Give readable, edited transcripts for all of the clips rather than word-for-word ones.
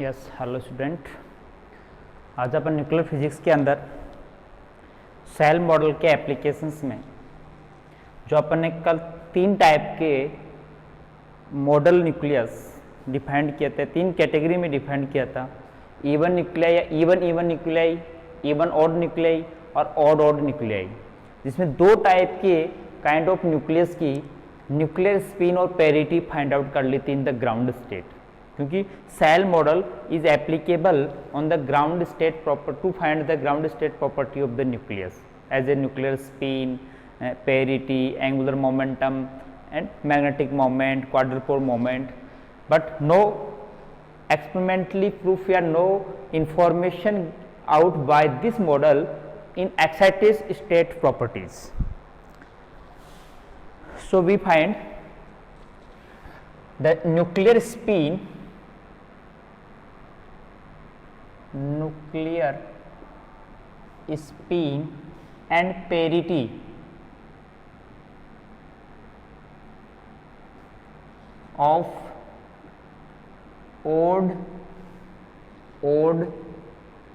Yes, hello student. आज अपन nuclear physics के अंदर सेल मॉडल के एप्लीकेशंस में जो अपन ने कल 3 टाइप के मॉडल न्यूक्लियस डिफाइंड किए थे, 3 कैटेगरी में डिफाइंड किया था। इवन न्यूक्लियाई या even nuclei, even odd nuclei और ऑड न्यूक्लियाई, जिसमें 2 टाइप के काइंड ऑफ न्यूक्लियस की न्यूक्लियर स्पिन और पेरिटी फाइंड आउट कर ली थी इन द ग्राउंड स्टेट, क्योंकि shell model is applicable on the ground state proper to find the ground state property of the nucleus as a nuclear spin, parity, angular momentum and magnetic moment, quadrupole moment, but no experimentally proof या no information out by this model in excited state properties. So we find the nuclear spin and parity of odd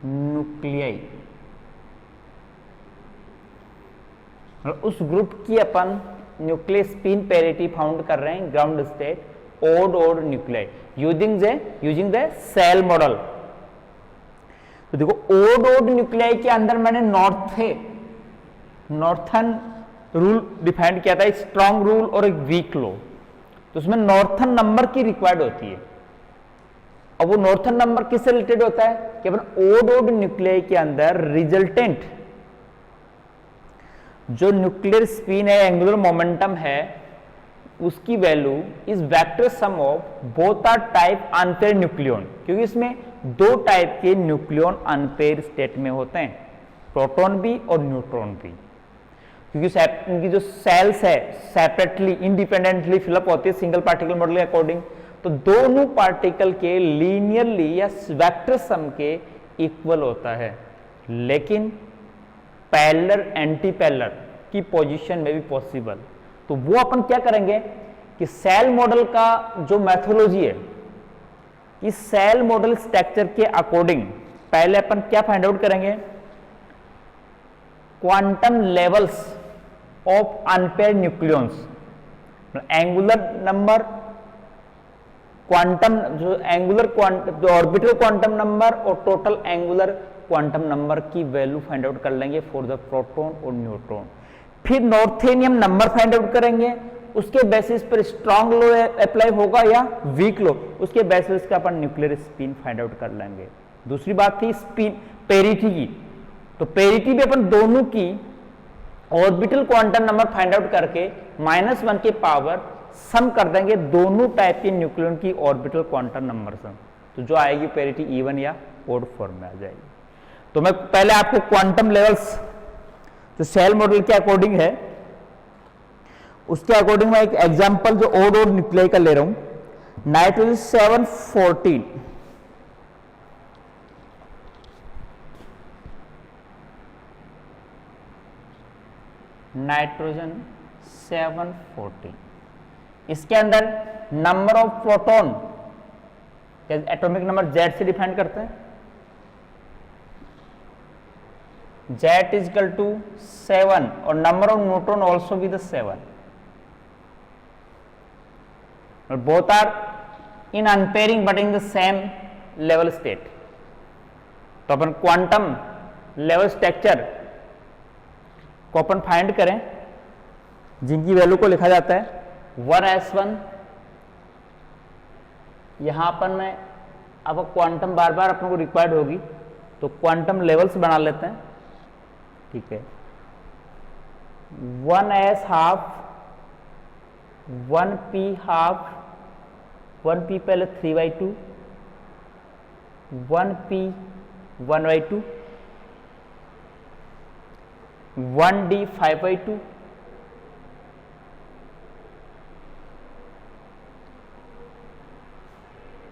nuclei, उस group की अपन nuclear spin parity found कर रहे हैं ground state odd nuclei using the shell model. तो देखो odd nuclei के अंदर मैंने नॉर्थन रूल डिफाइंड किया था, स्ट्रॉन्ग रूल और एक वीक लो। तो उसमें नॉर्थन नंबर की रिक्वायर्ड होती है। अब वो नॉर्थन नंबर किससे रिलेटेड होता है कि अपन ओड न्यूक्लियाई के अंदर रिजल्टेंट जो न्यूक्लियर स्पिन है, एंगुलर मोमेंटम है, उसकी value is vector sum of both are type unpair nucleon, क्योंकि इसमें 2 टाइप के न्यूक्लियन अनपेयर स्टेट में होते हैं, प्रोटॉन भी और न्यूट्रॉन भी। क्योंकि इनकी जो सेल्स है सेपरेटली इंडिपेंडेंटली फिलअप होती है सिंगल पार्टिकल मॉडल के अकॉर्डिंग, तो दोनों पार्टिकल के लीनियरली या वेक्टर सम के इक्वल होता है, लेकिन पैरेलल एंटी पैरेलल की पोजीशन में भी पॉसिबल। तो वो अपन क्या करेंगे कि सेल मॉडल का जो मैथोलॉजी है, इस सेल मॉडल स्ट्रक्चर के अकॉर्डिंग पहले अपन क्या फाइंड आउट करेंगे, quantum levels of unpair nucleons, angular number, quantum जो एंगुलर जो ऑर्बिटल क्वांटम नंबर और टोटल एंगुलर क्वांटम नंबर की वैल्यू फाइंड आउट कर लेंगे फॉर द प्रोटॉन और न्यूट्रॉन। फिर नॉर्थेनियम नंबर फाइंड आउट करेंगे, उसके बेसिस पर स्ट्रॉन्ग लो अप्लाई होगा या वीक लो, उसके बेसिस का अपन न्यूक्लियर स्पिन फाइंड आउट कर लेंगे। दूसरी बात थी स्पिन पेरिटी की, तो पेरिटी भी अपन दोनों की orbital quantum number find out करके -1 के पावर सम कर देंगे दोनों टाइप के न्यूक्लियन की ऑर्बिटल क्वांटम नंबर सम, तो जो आएगी पेरिटी इवन या ओड फॉर्म में आ जाएगी। तो मैं पहले आपको क्वांटम लेवल्स जो सेल मॉडल के अकॉर्डिंग है उसके अकॉर्डिंग मैं एक एग्जांपल जो ओड न्यूक्लियाई का ले रहा हूं। नाइट्रोजन 714, नाइट्रोजन 714, इसके अंदर number of proton atomic number Z से डिफाइन करते हैं, Z is equal to 7 और number of neutron also with 7, both are in unpairing but in the same level state. तो अपन क्वांटम लेवल स्ट्रक्चर को अपन find करें, जिनकी वैल्यू को लिखा जाता है 1s1। यहां पर मैं अब क्वांटम बार बार अपन को रिक्वायर्ड होगी, तो क्वांटम लेवल्स बना लेते हैं, ठीक है। 1s half, 1p half, 1p पहले 3/2, 1p 1/2, 1d 5/2,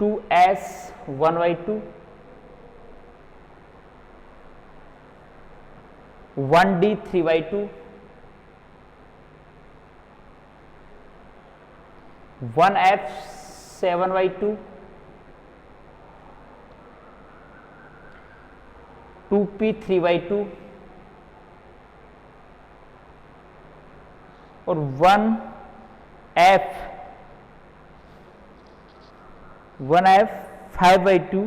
2s 1/2, 1d 3/2, 1f 7/2, 2p 3/2 और 1f 5/2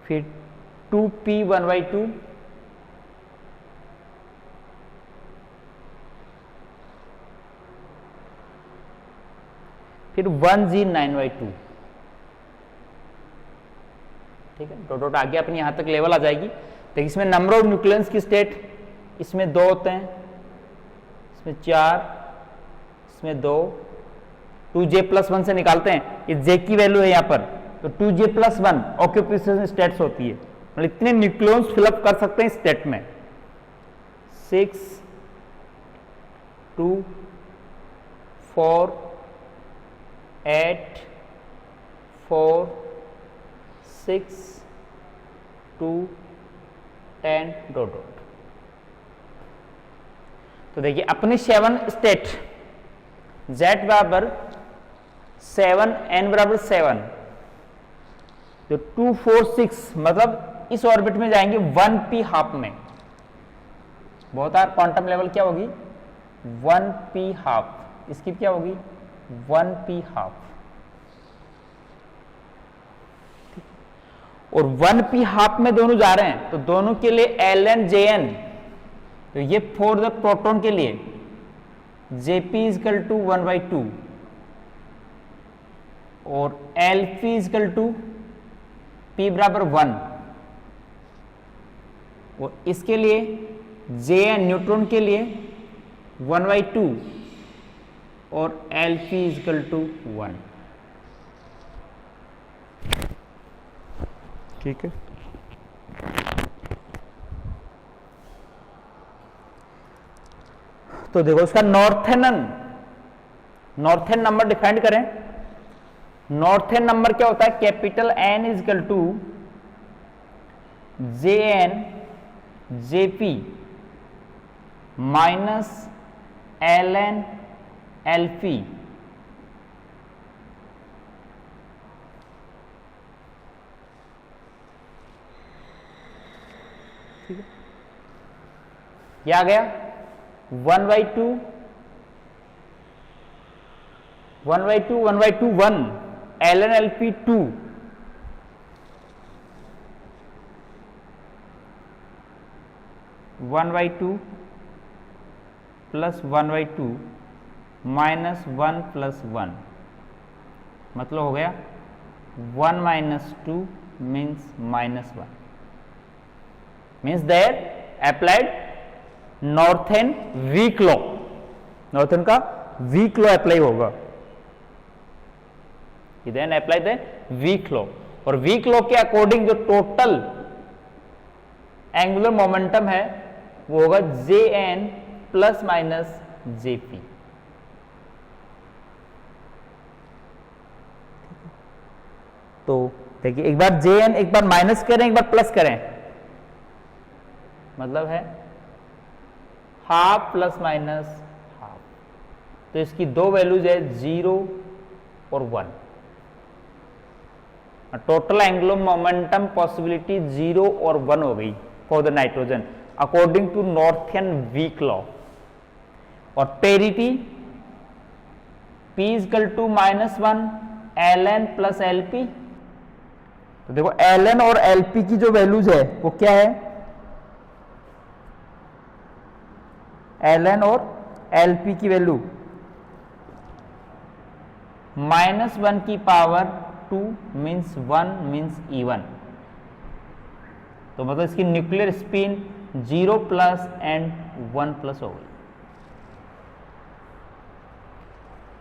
फिर 2p 1/2 फिर 1g 9/2। ठीक है, डॉट डॉट आगे अपनी यहां तक लेवल आ जाएगी। देखिए इसमें नंबर ऑफ न्यूक्लियस की स्टेट, इसमें 2 होते हैं, इसमें 4, इसमें 2, 2j+1 से निकालते हैं, ये j की वैल्यू है यहाँ पर, तो 2j+1 ऑक्यूपेशन स्टेट्स होती है, मतलब इतने न्यूक्लियस फिलअप कर सकते हैं स्टेट में। 6 2 4 8 4 6 2 10 डॉट डॉट। तो देखिए अपने 7 स्टेट z बराबर 7 n बराबर 7, तो 2 4 6 मतलब इस ऑर्बिट में जाएंगे 1p हाफ में। बहुत आर क्वांटम लेवल क्या होगी 1p हाफ, इसकी क्या होगी 1p हाफ। और 1p हाफ में दोनों जा रहे हैं, तो दोनों के लिए ln jn, तो ये फॉर द प्रोटॉन के लिए jp इजकल टू 1/2 और lp इजकल टू p बराबर 1, और इसके लिए jn न्यूट्रॉन के लिए 1/2 और lp इजकल टू 1। ठीक है, तो देखो इसका नॉर्थेन नंबर डिफाइन करें। नॉर्थेन नंबर क्या होता है, capital N equal to JN JP minus LN LP। ठीक है, ये आ गया 1/2 1/2 1/2 1 ln lp 2 1/2 plus 1/2 minus 1 plus 1, मतलब हो गया 1 minus 2 means -1, means there applied Nordheim weak law, Nordheim का वीक लॉ अप्लाई होगा। Then apply the weak law, और वीक लॉ के अकॉर्डिंग जो टोटल एंगुलर मोमेंटम है वो होगा Jn प्लस माइनस Jp। तो देखिए एक बार Jn एक बार माइनस करें एक बार प्लस करें, मतलब है हाफ प्लस माइनस हाफ, तो इसकी दो वैल्यूज है 0 और 1। टोटल एंगुलर मोमेंटम पॉसिबिलिटी 0 और 1 हो गई for the nitrogen according to Nordheim weak law. और parity P equal to -1 ln plus LP। तो देखो ln और LP की जो वैल्यूज है वो क्या है, ln और LP की वैल्यू -1 की पावर 2 मीन्स 1 मीन्स इवन, तो मतलब इसकी nuclear spin 0 plus and 1 plus हो गई।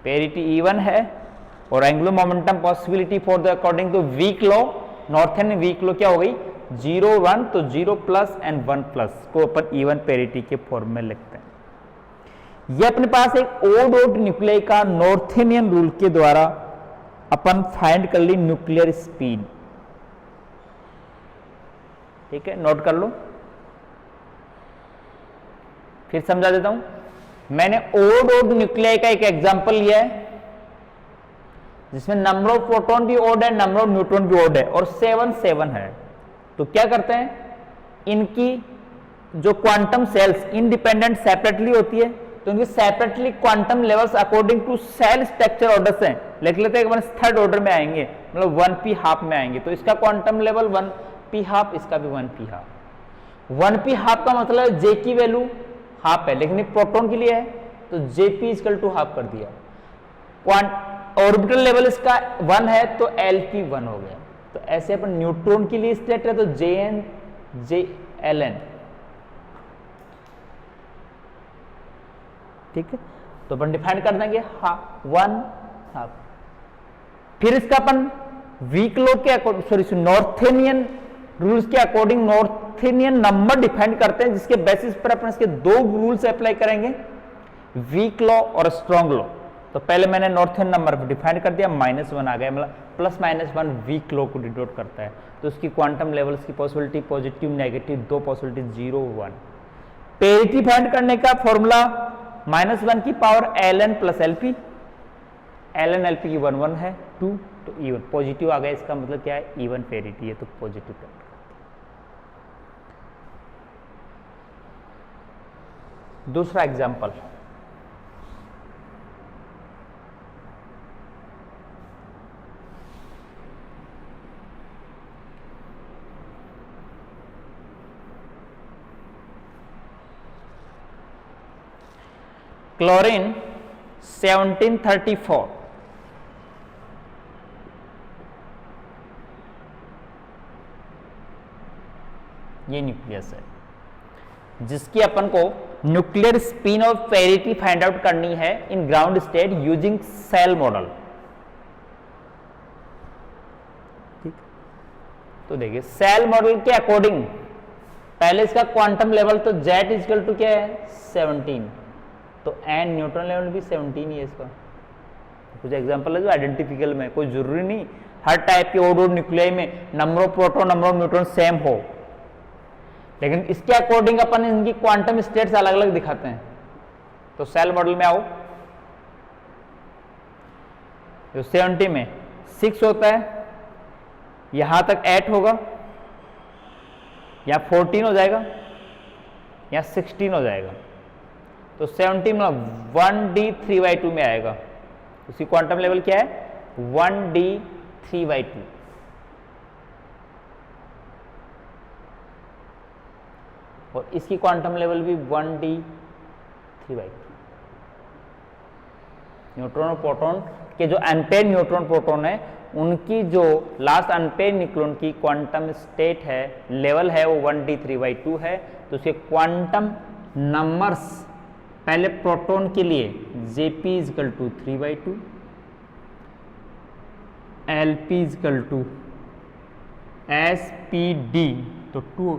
पेरिटी इवन है और angular momentum possibility for the according to weak law, Nordheim weak law क्या हो गई 0 1, तो 0 प्लस एंड 1 प्लस को अपन इवन पेरिटी के फॉर्म में लिखते हैं। ये अपने पास एक ओड ओड न्यूक्लियाई का नॉर्थेनियन रूल के द्वारा अपन फाइंड कर ली न्यूक्लियर स्पीड। ठीक है, नोट कर लो, फिर समझा देता हूं। मैंने ओड ओड न्यूक्लियाई का एक एग्जांपल लिया है, जिसमें नंबर ऑफ प्रोटॉन भी ओड है, नंबर ऑफ न्यूट्रॉन भी ओड है, और 7 7 है। तो क्या करते हैं, इनकी जो क्वांटम सेल्स इंडिपेंडेंट सेपरेटली होती है, तो इनके separately quantum levels according to shell structure order से लिख लेते हैं, थर्ड ऑर्डर में आएंगे, मतलब 1p हाफ में आएंगे। तो इसका क्वांटम लेवल 1p हाफ, इसका भी 1p हाफ। 1p हाफ का मतलब जे की वैल्यू हाफ है, लेकिन प्रोटॉन के लिए है तो Jp इक्वल टू हाफ कर दिया। ऑर्बिटल लेवल इसका 1 है तो Lp 1 हो गया। तो ऐसे अपन न्यूट्रॉन के लिए स्टेट है तो Jn Jln, ठीक है। तो अपन डिफाइन कर देंगे हाफ 1 हाफ। फिर इसका अपन वीक लॉ के अकॉर्डिंग नॉर्थेनियन रूल्स के अकॉर्डिंग नॉर्थेनियन नंबर डिफाइन करते हैं, जिसके बेसिस पर अपन इसके दो रूल्स अप्लाई करेंगे, वीक लॉ और स्ट्रॉन्ग लॉ। तो पहले मैंने नॉर्थेन नंबर डिफाइन कर दिया, -1 आ गया, मतलब +-1 वीक लॉ को डिनोट करता है। तो उसकी क्वांटम लेवल्स की पॉसिबिलिटी पॉजिटिव नेगेटिव, दो पॉसिबिलिटी 0 1। पेरिटी फाइंड करने का फॉर्मूला -1 की power ln + lp, ln lp की 1 1 है 2, तो इवन पॉजिटिव आ गया। इसका मतलब क्या है, इवन पेरिटी है तो पॉजिटिव। दूसरा एग्जाम्पल, क्लोरीन 1734, ये न्यूक्लियस है, जिसकी अपन को nuclear spin of parity find out करनी है in ground state using shell model. ठीक, तो देखिए सेल मॉडल के अकॉर्डिंग पहले इसका क्वांटम लेवल तो Z इक्वल टू क्या है 17, तो एन न्यूट्रॉन लेवल भी 17 ही है इसका। कुछ एग्जांपल है जो आइडेंटिफिकल में, कोई जरूरी नहीं हर टाइप के ओड न्यूक्लियाई में number of proton number of neutron same हो, लेकिन इसके अकॉर्डिंग अपन इनकी क्वांटम स्टेट्स अलग अलग दिखाते हैं। तो सेल मॉडल में आओ, जो 70 में 6 होता है, यहां तक 8 होगा, या 14 हो जाएगा, या 16 हो जाएगा। तो 70 में 1d3/2 में आएगा। उसकी क्वांटम लेवल क्या है 1d3/2। और इसकी क्वांटम लेवल भी 1d3/2। न्यूट्रॉन और प्रोटॉन के जो अनपेयर्ड न्यूट्रॉन प्रोटॉन है, उनकी जो लास्ट अनपेयर्ड न्यूक्लियन की क्वांटम स्टेट है, लेवल है, वो 1d3/2 है। तो उसके क्वांटम नंबर्स पहले प्रोटॉन के लिए Jp equal to 3/2, Lp equal to Spd तो 2,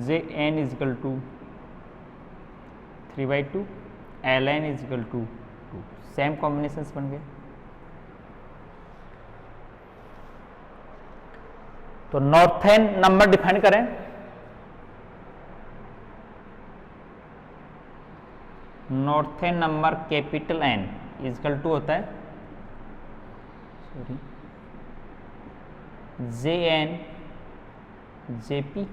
Jn equal to 3/2, Ln equal to 2। Same combinations बन गए। तो नॉर्थेन नंबर डिफाइन करें, Nordheim number capital N equal to होता है Jn Jp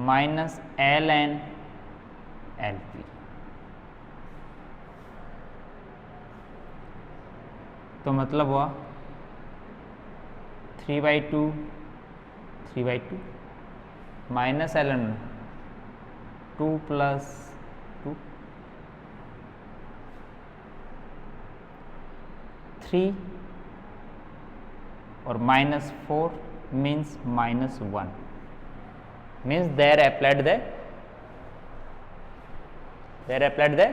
minus Ln Lp। तो मतलब हुआ 3/2 3/2 माइनस Ln 2 + 2 3 और -4 means -1 means there applied the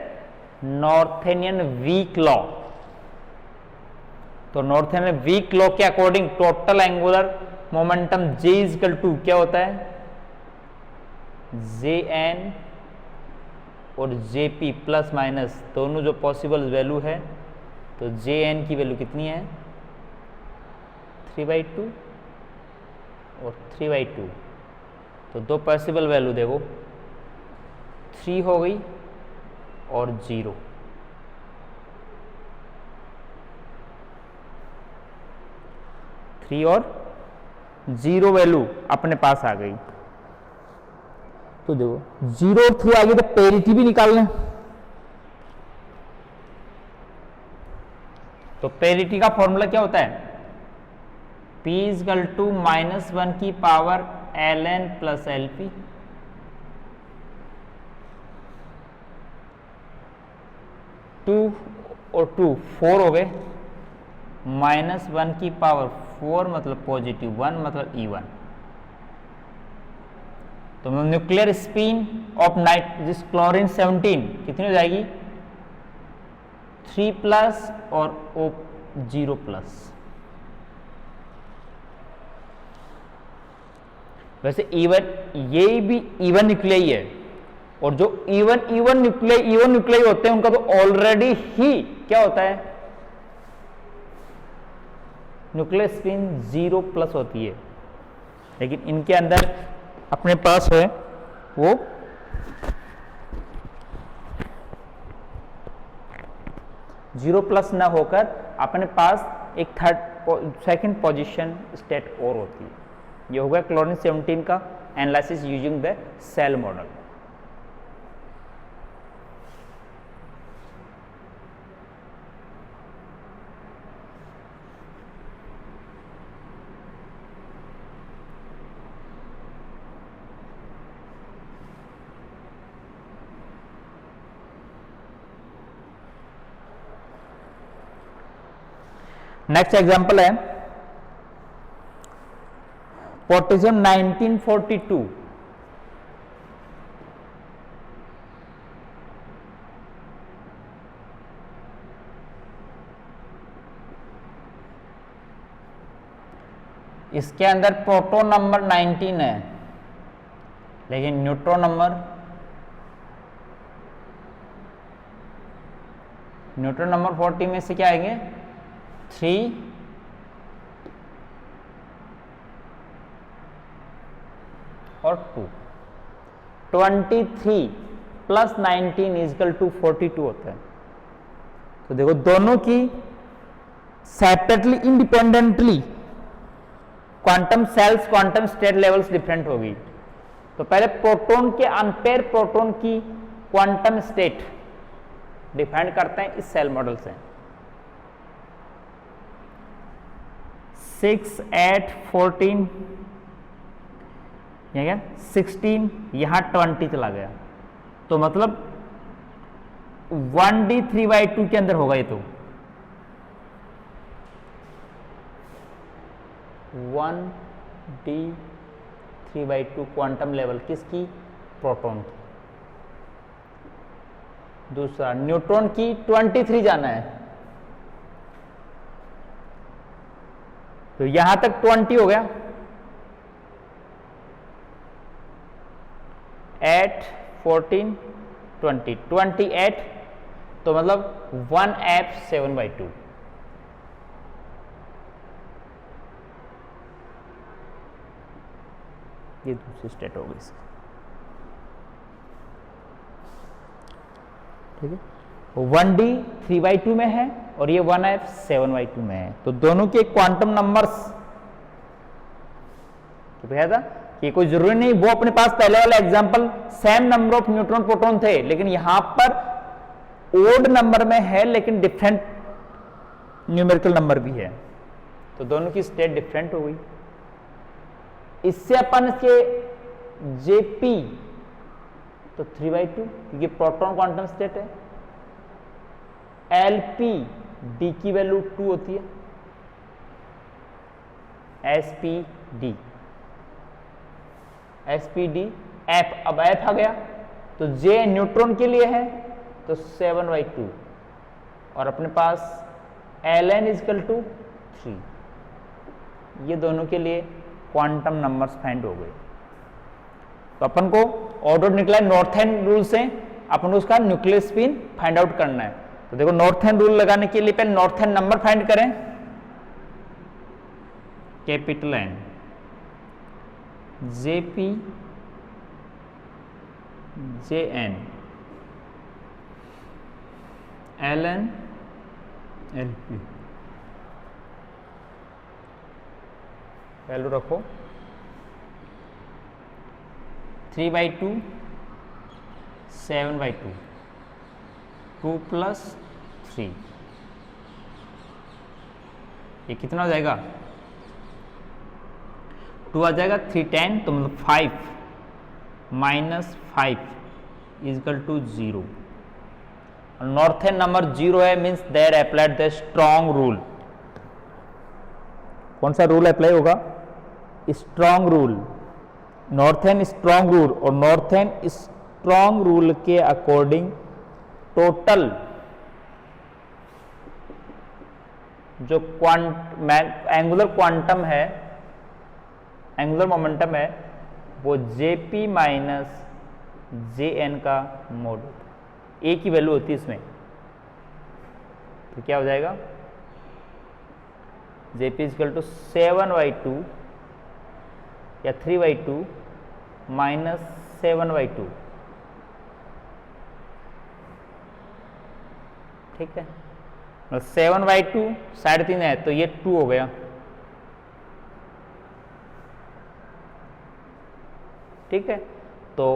Nordheimian weak law. तो नॉर्थेनियन वीक लॉ के according total angular momentum J equal to क्या होता है Jn और Jp प्लस माइनस दोनों जो पॉसिबल वैल्यू है, तो Jn की वैल्यू कितनी है 3/2 और 3/2, तो दो पॉसिबल वैल्यू देखो 3 हो गई और 0। 3 और 0 वैल्यू अपने पास आ गई। तो देखो 0 और 3 आ गई तो पेरिटी भी निकाल लें। तो पेरिटी का फॉर्मूला क्या होता है? P इजकल टू -1 की power ln plus LP। Two और 2 4 हो गए, -1 की पावर 4 मतलब पॉजिटिव 1 मतलब E1। तो न्यूक्लियर स्पिन ऑफ जिस क्लोरीन 17 कितनी हो जाएगी? 3 प्लस और O 0 प्लस। वैसे E1 ये भी E1 न्यूक्लियाई है, और जो E1 न्यूक्लियाई होते हैं उनका तो ऑलरेडी ही क्या होता है? न्यूक्लियर स्पिन 0 प्लस होती है, लेकिन इनके अंदर अपने पास है वो जीरो प्लस ना होकर अपने पास एक सेकंड पोजीशन स्टेट और होती है। ये हो गया क्लोरीन 17 का analysis using the shell model. Next example है पोटेशियम 1942। इसके अंदर प्रोटॉन नंबर 19 है, लेकिन न्यूट्रॉन नंबर 40 में से क्या आएंगे? 3 और 2। 23 प्लस 19 इजकल टू 42 होता है। तो देखो दोनों की separately independently quantum shells quantum state levels different होगी। तो पहले प्रोटॉन के अनपेयर प्रोटॉन की क्वांटम स्टेट डिफाइन करते हैं इस सेल मॉडल से। 6 8 14 क्या 16, यहां 20 चला गया, तो मतलब 1d 3/2 के अंदर होगा ये। तो 1d 3/2 क्वांटम लेवल किसकी? प्रोटॉन की। दूसरा न्यूट्रॉन की 23 जाना है, तो यहां तक 20 हो गया। 8 14 20 28, तो मतलब 1f 7/2। ये दूसरी स्टेट हो गई इसकी। ठीक है, 1d 3/2 में है और ये 1f 7/2 में है। तो दोनों के क्वांटम नंबर्स था कि कोई जरूरी नहीं वो अपने पास पहले वाला example same number of neutron proton थे, लेकिन यहां पर ओड नंबर में है लेकिन डिफरेंट न्यूमेरिकल नंबर भी है, तो दोनों की स्टेट डिफरेंट हो गई। इससे अपन के जेपी तो 3/2 क्योंकि प्रोटॉन क्वांटम स्टेट है। एलपी डी की वैल्यू 2 होती है। एसपीडी एफ, अब एफ आ गया तो जे न्यूट्रॉन के लिए है तो 7/2 और अपने पास ln इजकल टू 3। ये दोनों के लिए क्वांटम नंबर्स फाइंड हो गए। तो अपन को ऑर्डर निकला है नॉर्थन रूल से, अपन को उसका न्यूक्लियर स्पिन फाइंड आउट करना है। तो देखो नॉर्थन रूल लगाने के लिए पहले नॉर्थन नंबर फाइंड करें, capital N JP JN LN LP। Value रखो 3/2 7/2 2 + 3, ये कितना हो जाएगा 2 आ जाएगा 310, तो मतलब 5 - 5 = 0। नॉर्थन नंबर 0 है, means there applied the strong rule. कौन सा रूल अप्लाई होगा? Strong rule, Nordheim strong rule. और नॉर्थन स्ट्रॉन्ग रूल के अकॉर्डिंग टोटल जो एंगुलर क्वांटम है, एंगुलर मोमेंटम है, वो Jp - Jn का मोड होता है। ए की वैल्यू होती है इसमें, तो क्या हो जाएगा Jp = 7/2 या 3/2 - 7/2, ठीक है। 7/2 3.5 है, तो ये 2 हो गया, ठीक है। तो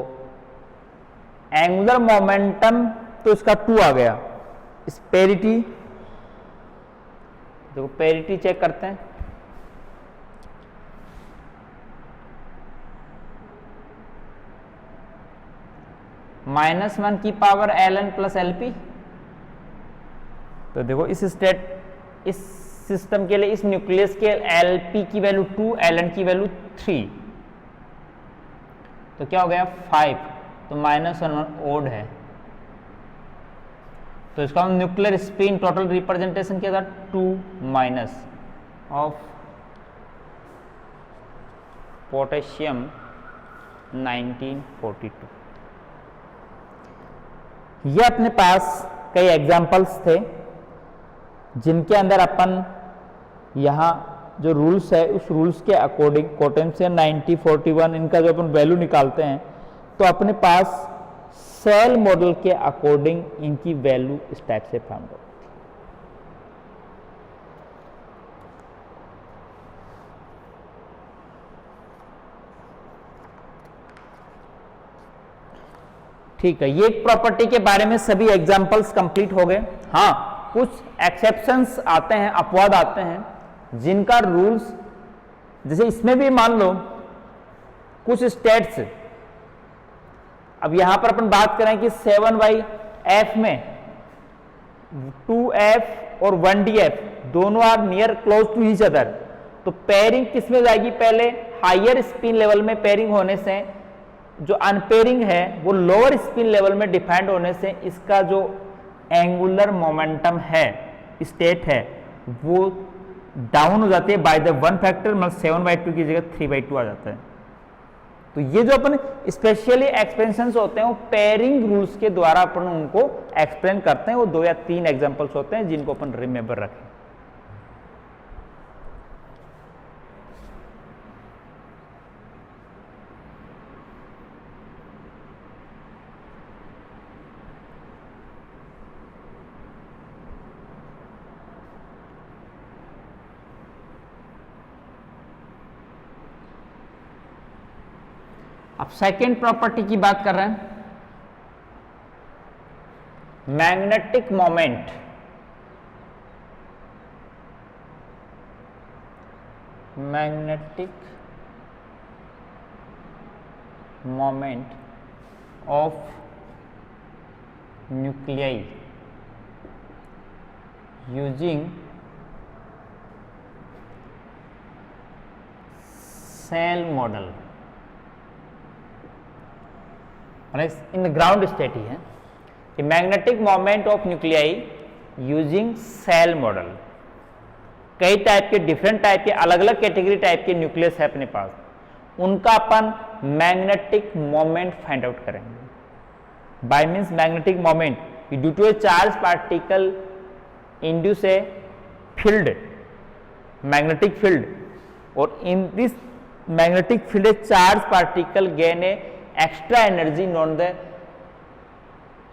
एंगुलर मोमेंटम तो इसका 2 आ गया। इस पेरिटी, देखो पेरिटी चेक करते हैं, -1 की पावर ln + Lp। तो देखो इस सिस्टम के लिए, इस न्यूक्लियस के Lp की वैल्यू 2, ln की वैल्यू 3, तो क्या हो गया 5, तो -1 ओड है। तो इसका न्यूक्लियर स्पिन टोटल रिप्रेजेंटेशन क्या था 2- ऑफ पोटेशियम 1942। ये अपने पास कई एग्जाम्पल्स थे जिनके अंदर अपन यहाँ जो रूल्स है उस रूल्स के अकॉर्डिंग पोटेंशियम 9041 इनका जो अपन वैल्यू निकालते हैं, तो अपने पास सेल मॉडल के अकॉर्डिंग इनकी वैल्यू इस टाइप से फाउंड होती है। ठीक है, ये प्रॉपर्टी के बारे में सभी एग्जांपल्स कंप्लीट हो गए। हाँ, कुछ एक्सेप्शंस आते हैं, अपवाद आते हैं, जिनका रूल्स, जैसे इसमें भी मान लो कुछ स्टेट्स, अब यहां पर अपन बात करें कि 7/f में 2f और 1df दोनों are near close to each other, तो पेयरिंग किस में जाएगी? पहले हायर स्पिन लेवल में पेयरिंग होने से, जो अनपेयरिंग है वो लोअर स्पिन लेवल में डिफाइंड होने से इसका जो एंगुलर मोमेंटम है, स्टेट है, वो डाउन हो जाती है बाय द 1 फैक्टर, मतलब 7/2 की जगह 3/2 आ जाता है। तो ये जो अपन स्पेशली एक्सपेंशंस होते हैं वो पेयरिंग रूल्स के द्वारा अपन उनको एक्सप्लेन करते हैं। वो 2 या 3 एग्जांपल्स होते हैं जिनको अपन रिमेंबर रखें। अब सेकेंड प्रॉपर्टी की बात कर रहे हैं, magnetic moment. Magnetic moment of nuclei using shell model, in the ground state ही है कि magnetic moment of nuclei using shell model. कई टाइप के, डिफरेंट टाइप के, अलग अलग कैटेगरी टाइप के न्यूक्लियस है अपने पास, उनका अपन मैग्नेटिक मोमेंट फाइंड आउट करेंगे। By means magnetic moment due to a charge particle induce a field, magnetic field, और in this magnetic field a charge particle gain a extra energy known the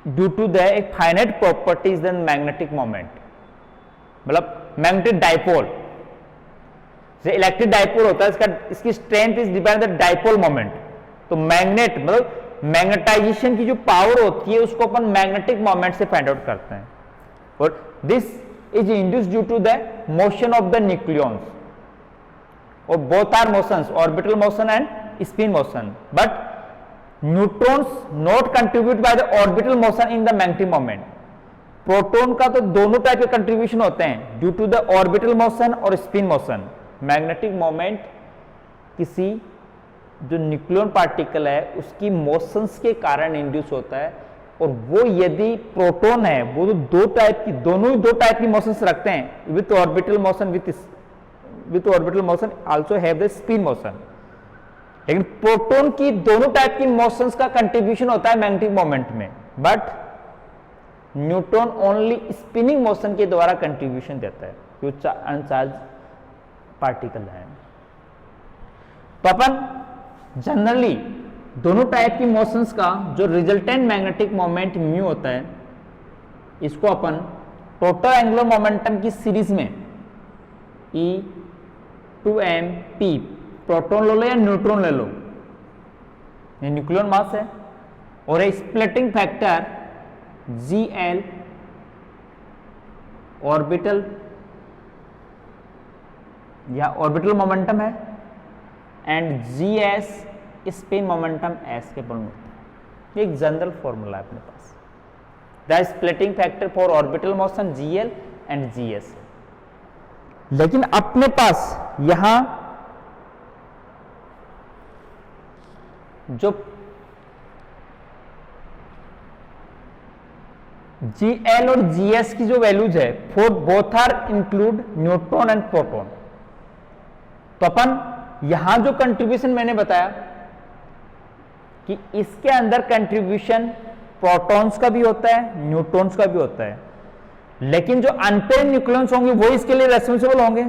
due to the finite properties than magnetic moment, मतलब magnetic dipole. जो electric dipole होता है इसकी strength is depend the dipole moment. तो magnet मतलब magnetisation की जो power होती है उसको अपन मैग्नेटिक मोमेंट से फाइंड आउट करते हैं। और this is induced due to the motion of the nucleons, और both are motions, orbital motion and spin motion, but neutrons not contribute by the orbital motion in the magnetic moment. Proton का तो दोनों type के contribution होते हैं, due to the orbital motion और spin motion. Magnetic moment किसी जो nucleon particle है उसकी मोशंस के कारण इंड्यूस होता है, और वो यदि प्रोटॉन है वो तो दोनों ही दो टाइप की मोशंस रखते हैं, with orbital motion with orbital motion also have the spin motion. लेकिन प्रोटॉन की दोनों टाइप की मोशंस का कंट्रीब्यूशन होता है मैग्नेटिक मोमेंट में, but neutron only spinning motion के द्वारा कंट्रीब्यूशन देता है, जो अनचार्ज पार्टिकल है। तो अपन जनरली दोनों टाइप की मोशंस का जो रिजल्टेंट मैग्नेटिक मोमेंट म्यू होता है, इसको अपन टोटल एंगुलर मोमेंटम की सीरीज में E2mP, प्रोटॉन ले लो या न्यूट्रॉन ले लो, ये न्यूक्लियन मास है, और ए स्प्लिटिंग फैक्टर Gl ऑर्बिटल या ऑर्बिटल मोमेंटम है, and Gs spin momentum s के बराबर होता है। ये एक जनरल फॉर्मूला है अपने पास। The splitting factor for orbital motion Gl and Gs। लेकिन अपने पास यहां जो Gl और Gs की जो वैल्यूज है, for both are include neutron and proton. तो अपन यहां जो कंट्रीब्यूशन मैंने बताया कि इसके अंदर कंट्रीब्यूशन प्रोटॉन्स का भी होता है, न्यूट्रॉन्स का भी होता है, लेकिन जो अनपेयर न्यूक्लियंस होंगे वो इसके लिए रेस्पॉन्सिबल होंगे।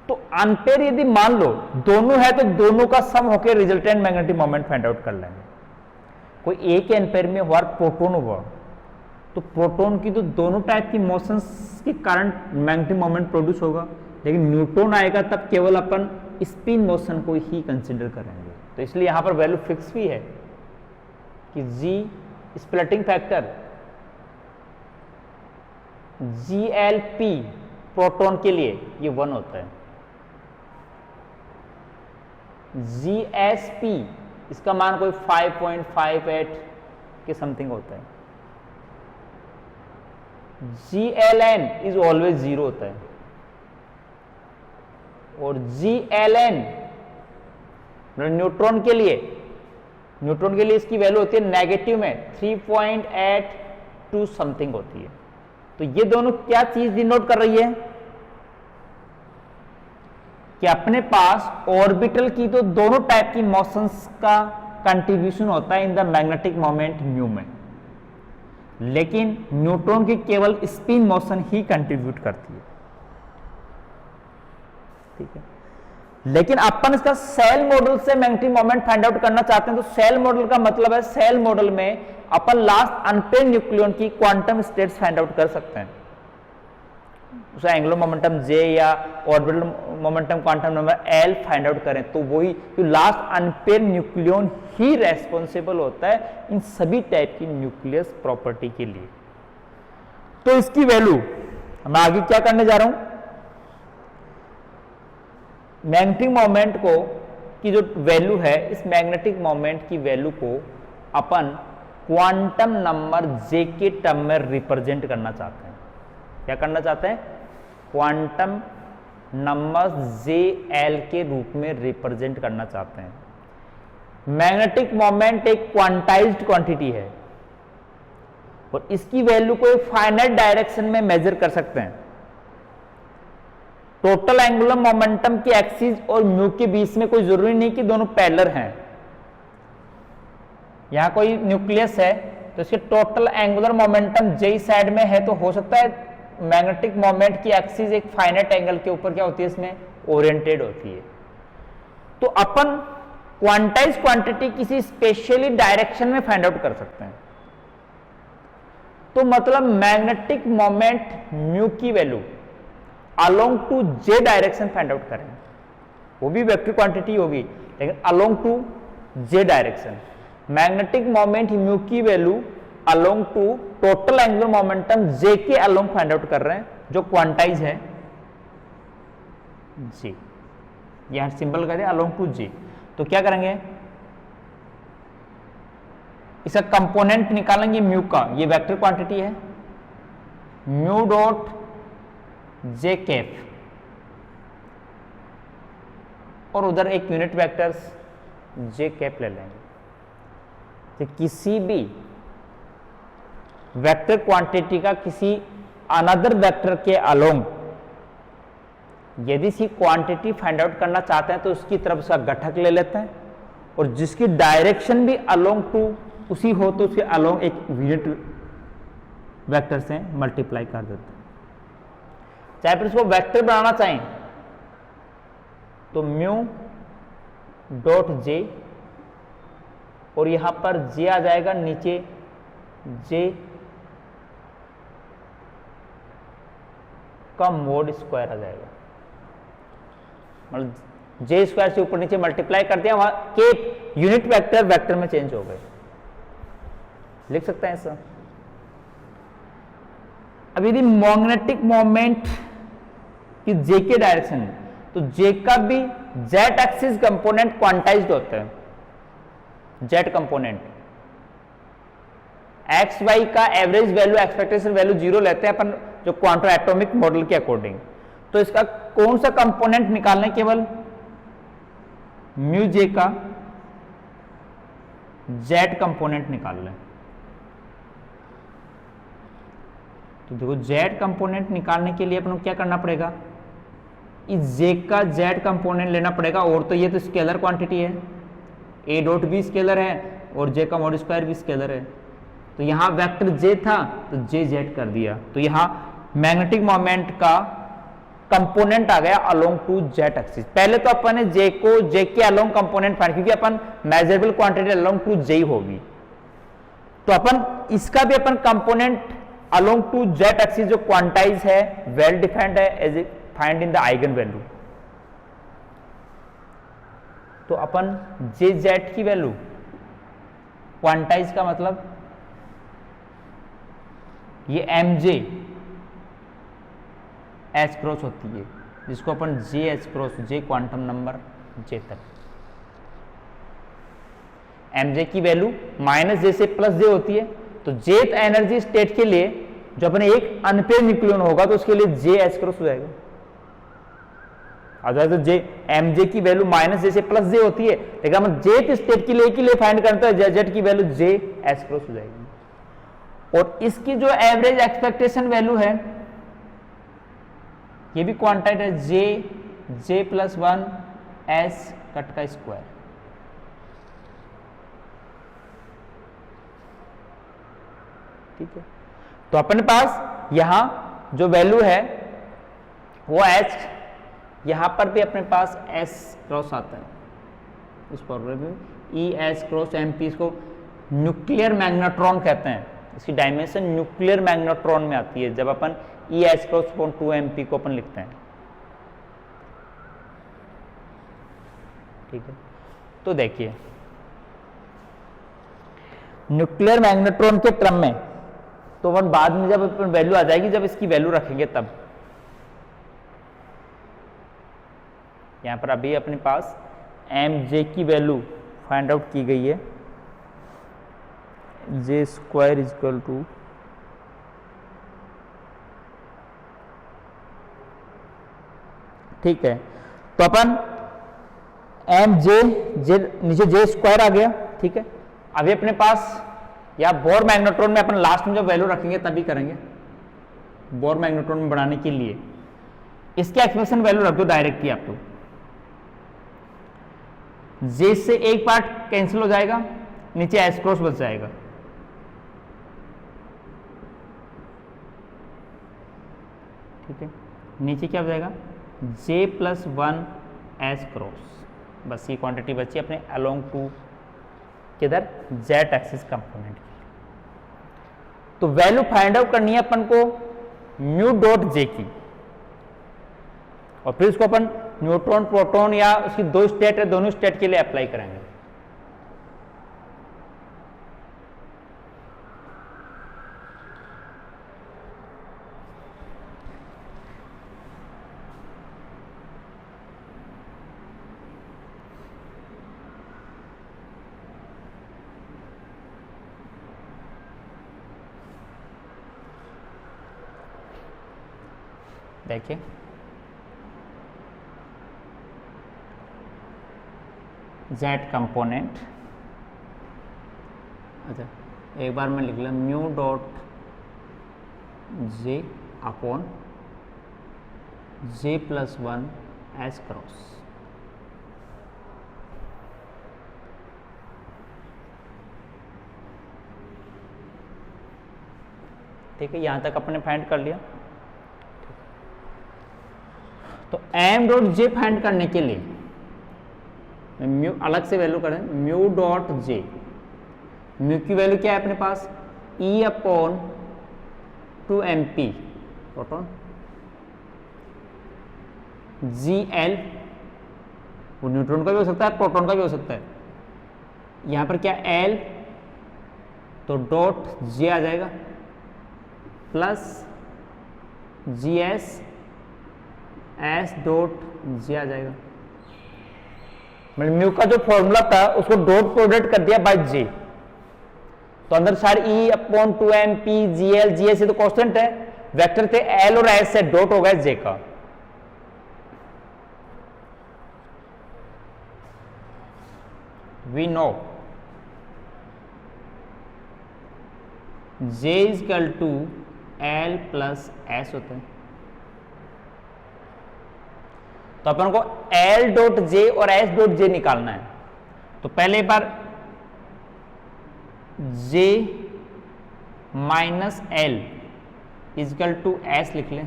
तो अनपेयर यदि मान लो दोनों है तो दोनों का सम होकर resultant magnetic moment find out कर लेंगे। कोई एक अनपेयर में हुआ प्रोटॉन हुआ तो प्रोटॉन की तो दोनों टाइप की मोशंस के कारण मैग्नेटिक मोमेंट प्रोड्यूस होगा, लेकिन न्यूट्रॉन आएगा तब केवल अपन स्पिन मोशन को ही कंसिडर करेंगे। तो इसलिए यहां पर वैल्यू फिक्स भी है कि G splitting factor GLP proton के लिए ये 1 होता है, GSP इसका मान कोई 5.58 के समथिंग होता है, GLN इज ऑलवेज 0 होता है, और GLN न्यूट्रॉन के लिए इसकी वैल्यू होती है नेगेटिव में 3.82 समथिंग होती है। तो ये दोनों क्या चीज डिनोट कर रही है कि अपने पास ऑर्बिटल की तो दोनों टाइप की मोशंस का कंट्रीब्यूशन होता है इन द मैग्नेटिक मोमेंट म्यू में, लेकिन न्यूट्रॉन की केवल स्पिन मोशन ही कंट्रीब्यूट करती है। ठीक है, लेकिन अपन इसका सेल मॉडल से मैग्नेटिक मोमेंट फाइंड आउट करना चाहते हैं। तो सेल मॉडल का मतलब है सेल मॉडल में अपन लास्ट अनपेयर न्यूक्लियन की क्वांटम स्टेट्स फाइंड आउट कर सकते हैं। उसे एंगुलर मोमेंटम J या orbital momentum quantum number L find out करें तो वही जो लास्ट अनपेयर न्यूक्लियन ही रेस्पॉन्सिबल होता है इन सभी टाइप की न्यूक्लियस प्रॉपर्टी के लिए। तो इसकी वैल्यू मैं आगे क्या करने जा रहा हूं, मैग्नेटिक मोमेंट को की जो वैल्यू है, इस मैग्नेटिक मोमेंट की वैल्यू को अपन क्वांटम नंबर J के टर्म में रिप्रेजेंट करना चाहते हैं। क्या करना चाहते हैं? क्वांटम नंबर JL के रूप में रिप्रेजेंट करना चाहते हैं। मैग्नेटिक मोमेंट एक क्वांटाइज्ड क्वांटिटी है और इसकी वैल्यू को एक फाइनाइट डायरेक्शन में मेजर कर सकते हैं। टोटल एंगुलर मोमेंटम की एक्सिस और म्यू के बीच में कोई जरूरी नहीं कि दोनों पैरेलल हैं। यहां कोई न्यूक्लियस है तो इसके total angular momentum J side में है, तो हो सकता है मैग्नेटिक मोमेंट की एक्सिस एक फाइनाइट एंगल के ऊपर क्या होती है, इसमें ओरिएंटेड होती है। तो अपन क्वांटाइज क्वांटिटी किसी स्पेशली डायरेक्शन में फाइंड आउट कर सकते हैं। तो मतलब मैग्नेटिक मोमेंट म्यू की value along to J direction find out करें वो भी वेक्टर क्वांटिटी होगी, लेकिन along to J direction. Magnetic moment mu की value along to total angular momentum J के अलोंग फाइंड आउट कर रहे हैं, जो क्वांटाइज है जे। यहां सिंबल कर दिया अलोंग टू जे। तो क्या करेंगे, इसका कंपोनेंट निकालेंगे म्यू का, ये वेक्टर क्वांटिटी है, म्यू डॉट जे कैप, और उधर एक यूनिट वेक्टर्स जे कैप ले लेंगे। तो किसी भी वेक्टर क्वांटिटी का किसी अनदर वेक्टर के अलोंग यदि सी क्वांटिटी फाइंड आउट करना चाहते हैं तो उसकी तरफ उसका घटक ले लेते हैं, और जिसकी डायरेक्शन भी अलोंग टू उसी हो तो उसके अलोंग एक यूनिट वेक्टर से मल्टीप्लाई कर देते हैं। चाहे फिर उसको वेक्टर बनाना चाहें तो म्यू डॉट जे, और यहां पर जे आ जाएगा, नीचे जे का मोड स्क्वायर आ जाएगा, मतलब जे स्क्वायर से ऊपर नीचे मल्टीप्लाई कर दिया, वहां के यूनिट वेक्टर वेक्टर में चेंज हो गए। लिख सकते हैं ऐसा। अब यदि मैग्नेटिक मोमेंट की जे के डायरेक्शन है तो जे का भी जेड एक्सिस कंपोनेंट क्वांटाइज्ड होता है। जेड कंपोनेंट एक्स वाई का एवरेज वैल्यू एक्सपेक्टेशन वैल्यू 0 लेते हैं अपन, जो क्वांटम एटॉमिक मॉडल के अकॉर्डिंग। तो इसका कौन सा कंपोनेंट निकालना है, केवल म्यू जे का जेड कंपोनेंट निकाल लें। तो देखो जेड कंपोनेंट निकालने के लिए अपन को क्या करना पड़ेगा, इस जे का जेड कंपोनेंट लेना पड़ेगा, और तो ये तो स्केलर क्वांटिटी है, ए डॉट भी स्केलर है और जे का मॉड स्क्वायर भी स्केलर है। तो यहां वेक्टर जे था तो जे जेड कर दिया, तो यहां मैग्नेटिक मोमेंट का कंपोनेंट आ गया अलोंग टू जेड एक्सिस। पहले तो अपन ने जे को जे के अलोंग कंपोनेंट फाइंड, क्योंकि अपन measurable quantity along to J होगी, तो अपन इसका भी अपन component along to Z axis जो क्वांटाइज है, वेल डिफाइंड है, as find in the eigen value. तो अपन जे जेड की वैल्यू क्वांटाइज का मतलब ये एम जे एच क्रॉस होती है, जिसको अपन J H cross, J quantum number J तक। एम जे की वैल्यू माइनस जे से प्लस जे होती है, तो जेथ एनर्जी स्टेट के लिए जो अपने एक अनपेयर न्यूक्लियन होगा तो उसके लिए जे एच क्रॉस हो जाएगा। अगर तो जे एम जे की वैल्यू माइनस जे से प्लस जे होती है, लेकिन हम जेथ स्टेट के लिए फाइंड करते हैं, जेड की वैल्यू जे एच क्रॉस हो जाएगी। और इसकी जो एवरेज एक्सपेक्टेशन वैल्यू है ये भी क्वांटाइट है, जे प्लस 1 एस कट का स्क्वायर। ठीक है, तो अपने पास यहां जो वैल्यू है वो एच, यहां पर भी अपने पास एस क्रॉस आता है इस फॉर्मूले में, E S cross M P, इसको न्यूक्लियर मैग्नेट्रॉन कहते हैं। इसकी डायमेंशन न्यूक्लियर मैग्नेट्रॉन में आती है जब अपन E S cross 2 M P को अपन लिखते हैं। ठीक है, तो देखिए न्यूक्लियर मैग्नेट्रॉन के क्रम में तो वन बाद में जब वैल्यू आ जाएगी, जब इसकी वैल्यू रखेंगे तब। यहां पर अभी अपने पास एम जे की वैल्यू फाइंड आउट की गई है, J square is equal to ठीक है, तो अपन एम जे नीचे जे स्क्वायर आ गया। ठीक है, अभी अपने पास या बोर मैग्नेट्रॉन में अपन लास्ट में जब वैल्यू रखेंगे तभी करेंगे। बोर मैग्नेट्रॉन में बनाने के लिए इसके एक्सप्रेशन वैल्यू रख दो डायरेक्ट ही आप तो, जे से एक पार्ट कैंसिल हो जाएगा, नीचे एस क्रॉस बच जाएगा। ठीक है, नीचे क्या हो जाएगा, जे प्लस 1 एस क्रॉस, बस ये क्वांटिटी बची अपने अलोंग टू किधर, जेड एक्सिस कंपोनेंट की। तो वैल्यू फाइंड आउट करनी है अपन को म्यू डॉट जे की, और फिर इसको अपन न्यूट्रॉन प्रोटॉन या उसकी दो स्टेट है, दोनों स्टेट के लिए अप्लाई करेंगे। देखिए जेड कंपोनेंट, अच्छा एक बार मैं लिख लूँ म्यू डॉट जे अपॉन जे प्लस 1 एस क्रॉस। ठीक है, यहां तक अपने फाइंड कर लिया। तो एम डॉट जे फाइंड करने के लिए म्यू अलग से वैल्यू करें, म्यू डॉट जे, म्यू की वैल्यू क्या है अपने पास E upon 2mp proton, G L वो न्यूट्रॉन का भी हो सकता है, प्रोटॉन का भी हो सकता है। यहां पर क्या एल, तो डॉट जे आ जाएगा plus G S S dot J आ जाएगा। मतलब म्यू का जो फॉर्मूला था उसको डॉट प्रोडक्ट कर दिया बाय जे, तो अंदर सारे ई upon 2mp G L G S, ये तो कांस्टेंट है, वेक्टर थे एल और एस से डॉट हो गया जे का। We know J is equal to L plus S होता है, तो अपन को एल डॉट जे और एस डॉट जे निकालना है। तो पहले एक बार J minus L equal to S लिख लें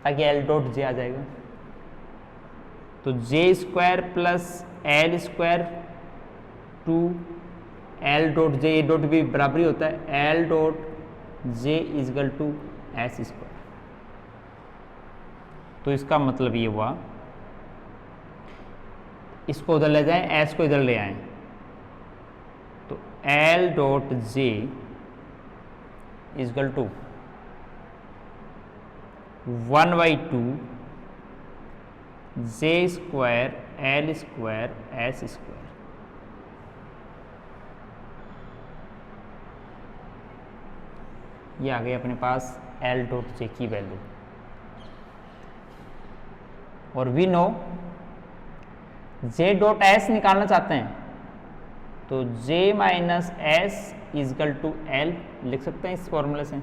ताकि एल डॉट जे आ जाएगा। तो J square plus L square two L dot J, A dot भी बराबरी होता है L dot J is equal to S square. तो इसका मतलब ये हुआ, इसको उधर ले जाएं, एस को इधर ले आएं, तो L dot J is equal to 1/2 J square L square S square. ये आ गई अपने पास एल डॉट जे की वैल्यू। और we know J dot S निकालना चाहते हैं, तो J minus S equal to L लिख सकते हैं इस फॉर्मूले से,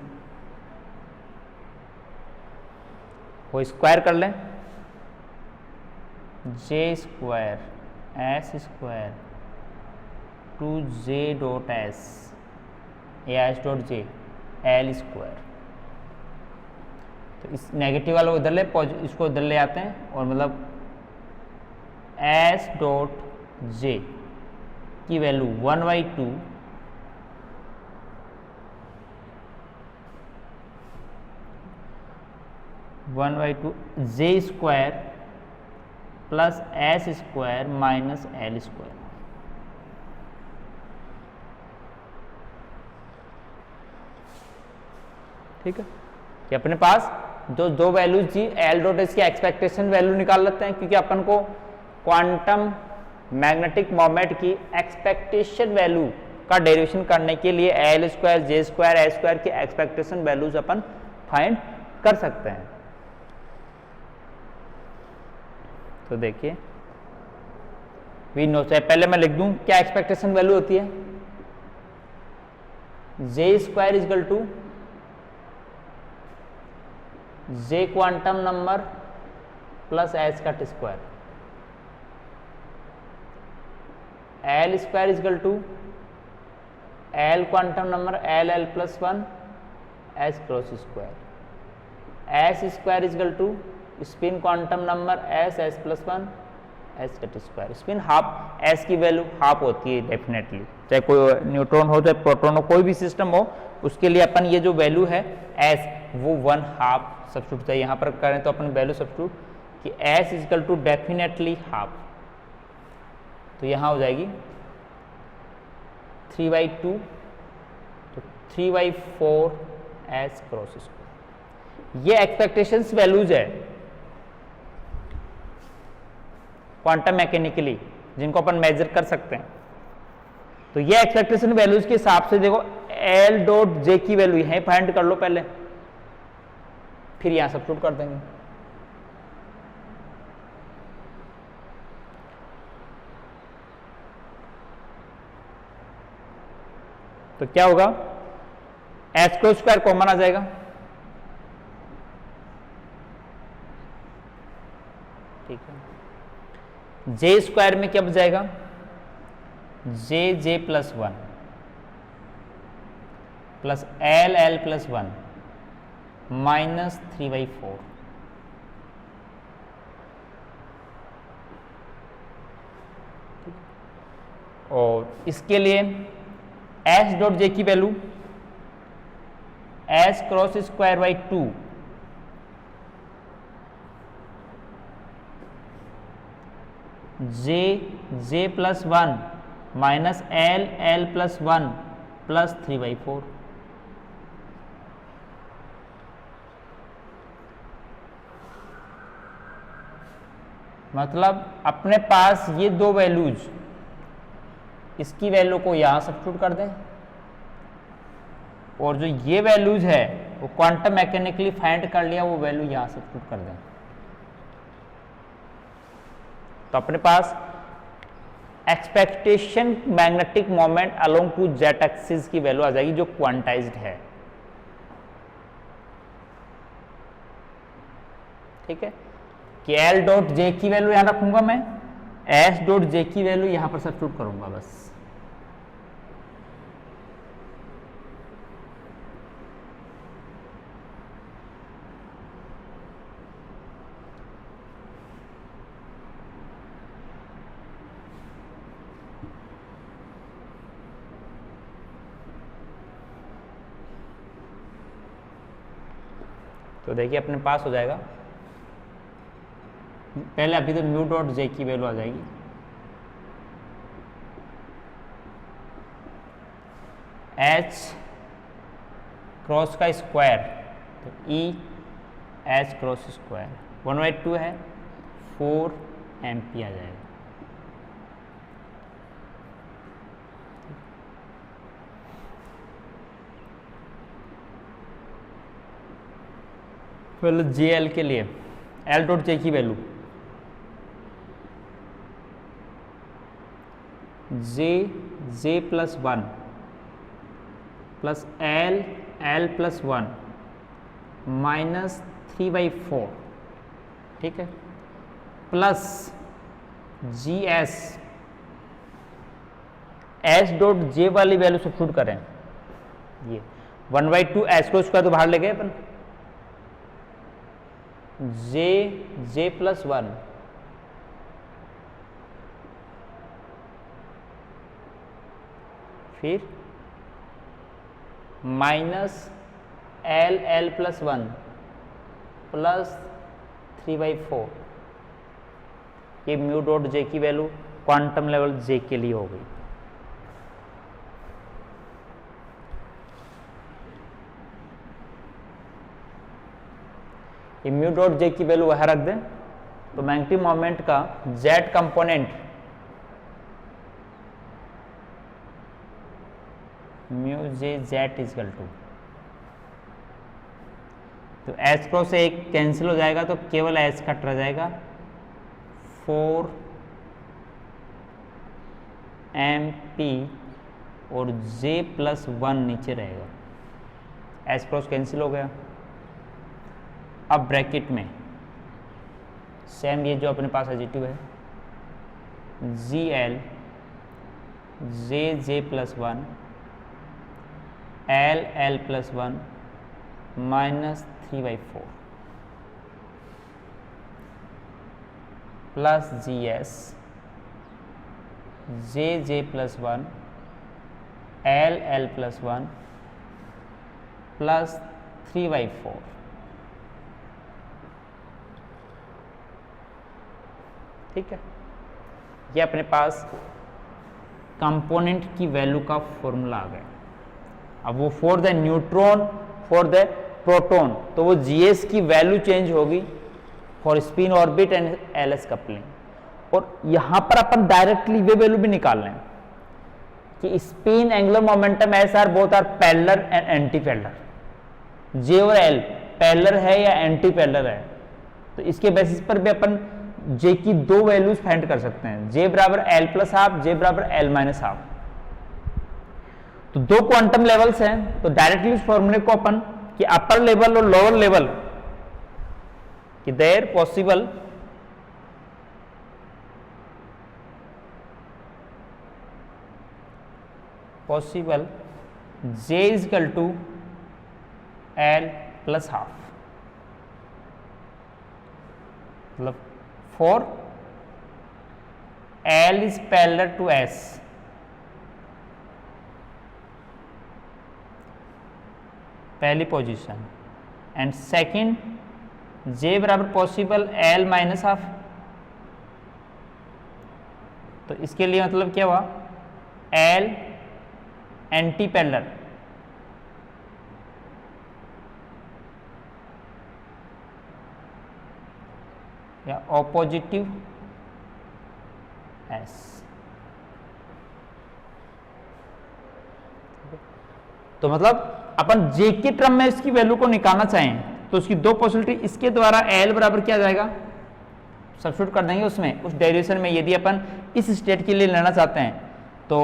वो स्क्वायर कर लें, J square S square two J dot S या S dot J L square. तो इस नेगेटिव वाला को इधर ले, इसको इधर ले आते हैं, और मतलब एस डॉट जे की value 1/2 J square plus S square minus L square. ठीक है, कि अपने पास जो दो value G L dot S की एक्सपेक्टेशन वैल्यू निकाल लेते हैं, क्योंकि अपन को क्वांटम मैग्नेटिक मोमेंट की एक्सपेक्टेशन वैल्यू का डेरिवेशन करने के लिए एल स्क्वायर जे स्क्वायर एस स्क्वायर की एक्सपेक्टेशन वैल्यूज अपन फाइंड कर सकते हैं। तो देखिए वी नो, चाहे पहले मैं लिख दूं क्या एक्सपेक्टेशन वैल्यू होती है, J square equal to J quantum number plus H का square, L square equal to L quantum number L L plus 1 H cross square, S square equal to spin quantum number S S plus 1 S cut square. Spin half, S की value half होती है definitely, चाहे कोई neutron हो चाहे proton हो, कोई भी सिस्टम हो, उसके लिए अपन ये जो वैल्यू है एस वो 1/2 सब्स्टिट्यूट चाहिए। यहाँ पर करें तो अपन वैल्यू सब्स्टिट्यूट कि s is equal to definitely half, तो यहाँ हो जाएगी 3/2, तो 3/4 s क्रॉस स्क्वायर। ये एक्सपेक्टेशंस वैल्यूज है क्वांटम मैकेनिकली, जिनको अपन मेजर कर सकते हैं। तो ये एक्सपेक्टेशन वैल्यूज के हिसाब से देखो L डॉट जे की वैल्यू यहीं फाइंड कर लो पहले, फिर यहां सब्स्टिट्यूट कर देंगे। तो क्या होगा, एस क्रॉस स्क्वायर कॉमन आ जाएगा, ठीक है। जे स्क्वायर में क्या बच जाएगा, J plus 1 plus L plus 1 minus 3/4, और इसके लिए एस डॉट जे की value S cross square by 2 J plus 1 minus L plus 1 plus 3/4। मतलब अपने पास ये दो वैल्यूज, इसकी वैल्यू को यहां सब्स्टिट्यूट कर दें, और जो ये वैल्यूज है वो क्वांटम मैकेनिकली फाइंड कर लिया, वो वैल्यू यहां सब्स्टिट्यूट कर दें। तो अपने पास expectation magnetic moment along to Z axis की वैल्यू आ जाएगी, जो क्वांटाइज्ड है, ठीक है। कि एल डॉट जे की वैल्यू यहां रखूंगा मैं, एस डॉट जे की वैल्यू यहां पर सब्स्टिट्यूट करूंगा बस। तो देखिए अपने पास हो जाएगा, पहले अभी तो म्यू डॉट जे की वैल्यू आ जाएगी, एच क्रॉस का स्क्वायर, तो ई एच क्रॉस स्क्वायर 1/2 है, 4 MP आ जाएगा। पहले जे एल के लिए एल डॉट जे की value J plus 1 plus L plus 1 minus 3/4, ठीक है, plus G S dot J वाली वैल्यू सब्स्टिट्यूट करें, ये 1/2 एस को स्क्वायर तो बाहर ले गए अपन, जे प्लस 1 फिर माइनस एल प्लस 1 प्लस 3/4, ये म्यू डॉट जे की वैल्यू क्वांटम लेवल जे के लिए हो गई। ये म्यू डॉट जे की वैल्यू वहां रख दें, तो मैग्नेटिक मोमेंट का Z component mu J Z is equal to, तो एच क्रॉस से एक कैंसिल हो जाएगा, तो केवल एच कट रह जाएगा, 4 MP और जे प्लस 1 नीचे रहेगा, एच क्रॉस कैंसिल हो गया। अब ब्रैकेट में सेम ये जो अपने पास एडिटिव है, GL J plus 1 L plus 1 minus 3/4 plus GS J plus 1 L plus 1 plus 3/4 ठीक है, ये अपने पास कंपोनेंट की वैल्यू का फॉर्मूला आ गया। अब वो for the neutron, for the proton, तो वो जीएस की वैल्यू चेंज होगी for spin orbit and LS coupling. और यहां पर अपन डायरेक्टली वे वैल्यू भी निकाल लें कि spin angular momentum S are both are parallel and anti parallel. J और एल पैरेलल है या एंटी पैरेलल है, तो इसके बेसिस पर भी अपन जे की दो वैल्यूज फाइंड कर सकते हैं, जे बराबर एल प्लस हाफ, जे बराबर एल माइनस हाफ। तो दो क्वांटम लेवल्स हैं, तो डायरेक्टली इस फॉर्मूले को अपन कि अपर लेवल और लोअर लेवल कि there possible J is equal to L plus half, मतलब for L is parallel to S, पहली पोजीशन, एंड सेकंड जे बराबर पॉसिबल एल माइनस हाफ। तो इसके लिए मतलब क्या हुआ, एल एंटी पैरेलल, या ऑपोजिटिव एस। तो मतलब अपन जे के टर्म में इसकी वैल्यू को निकालना चाहें तो उसकी दो पॉसिबिलिटी, इसके द्वारा एल बराबर क्या जाएगा, सब्स्टिट्यूट कर देंगे उसमें उस डेरिवेशन में। यदि अपन इस स्टेट के लिए लेना चाहते हैं तो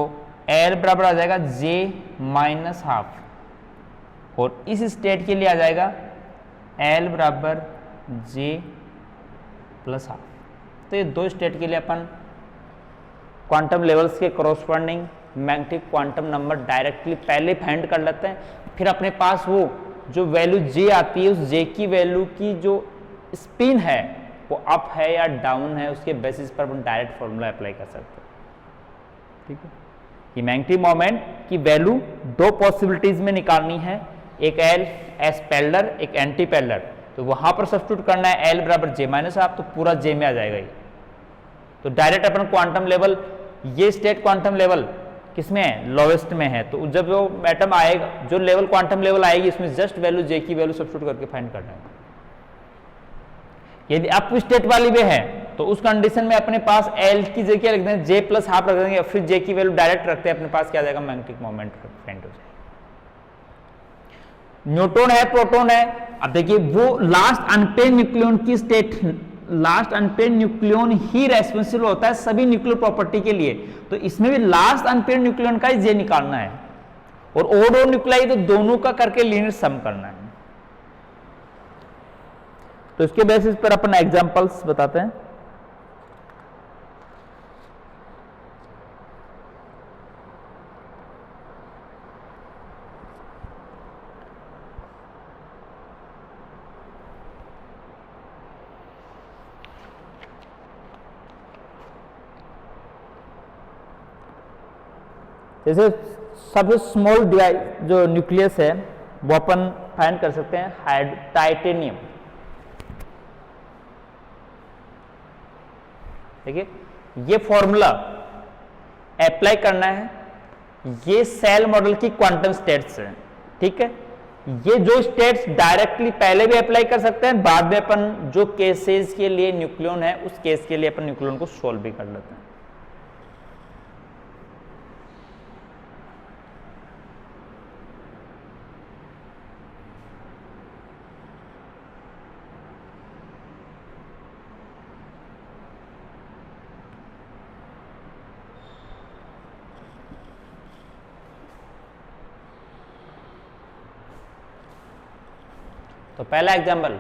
एल बराबर आ जाएगा जे माइनस हाफ, और इस स्टेट के लिए आ जाएगा एल बराबर जे प्लस हाफ। तो ये दो स्टेट के लिए अपन क्वांटम लेवल्स के corresponding magnetic quantum number directly पहले फाइंड कर लेते हैं, फिर अपने पास वो जो वैल्यू जे आती है उस जे की वैल्यू की जो स्पिन है वो अप है या डाउन है, उसके बेसिस पर अपन डायरेक्ट फॉर्मूला अप्लाई कर सकते हैं। ठीक है, ये मैग्नेटिक मोमेंट की वैल्यू दो पॉसिबिलिटीज में निकालनी है, एक एल एस पैरेलल, एक एंटी पैरेलल। तो वहां पर सब्स्टिट्यूट करना है एल बराबर जे माइनस हाफ, तो पूरा जे में आ जाएगा ये। तो डायरेक्ट अपन क्वांटम लेवल, ये स्टेट क्वांटम लेवल किसमें है, लोवेस्ट में है, तो जब वो एटम आएगा, जो लेवल क्वांटम लेवल आएगी इसमें जस्ट वैल्यू जे की वैल्यू सब्स्टिट्यूट करके फाइंड करना है। यदि अप स्टेट वाली में है तो उस कंडीशन में अपने पास एल की जगह रख देंगे जे प्लस हाफ रख देंगे, फिर जे की वैल्यू डायरेक्ट रखते हैं, अपने पास क्या आ जाएगा, मैग्नेटिक मोमेंट फाइंड हो जाएगा। न्यूट्रॉन है, प्रोटॉन है, अब देखिए वो लास्ट अनपेयर्ड न्यूक्लियन की स्टेट, लास्ट अनपेयर्ड न्यूक्लियन ही रेस्पॉन्सिबल होता है सभी न्यूक्लियर प्रॉपर्टी के लिए, तो इसमें भी लास्ट अनपेयर्ड न्यूक्लियन का ही जे निकालना है, और ओड और न्यूक्लियाई तो दोनों का करके लीनियर सम करना है। तो इसके बेसिस पर अपन एग्जांपल्स बताते हैं। जैसे सबसे स्मॉल जो न्यूक्लियस है वो अपन फाइंड कर सकते हैं टाइटेनियम। देखिए ये फॉर्मूला अप्लाई करना है, ये सेल मॉडल की क्वांटम स्टेट्स है। ठीक है, ये जो स्टेट्स डायरेक्टली पहले भी अप्लाई कर सकते हैं, बाद में अपन जो केसेस के लिए न्यूक्लियन है उस केस के लिए अपन न्यूक्लियन को सोल्व भी कर लेते हैं। तो पहला example,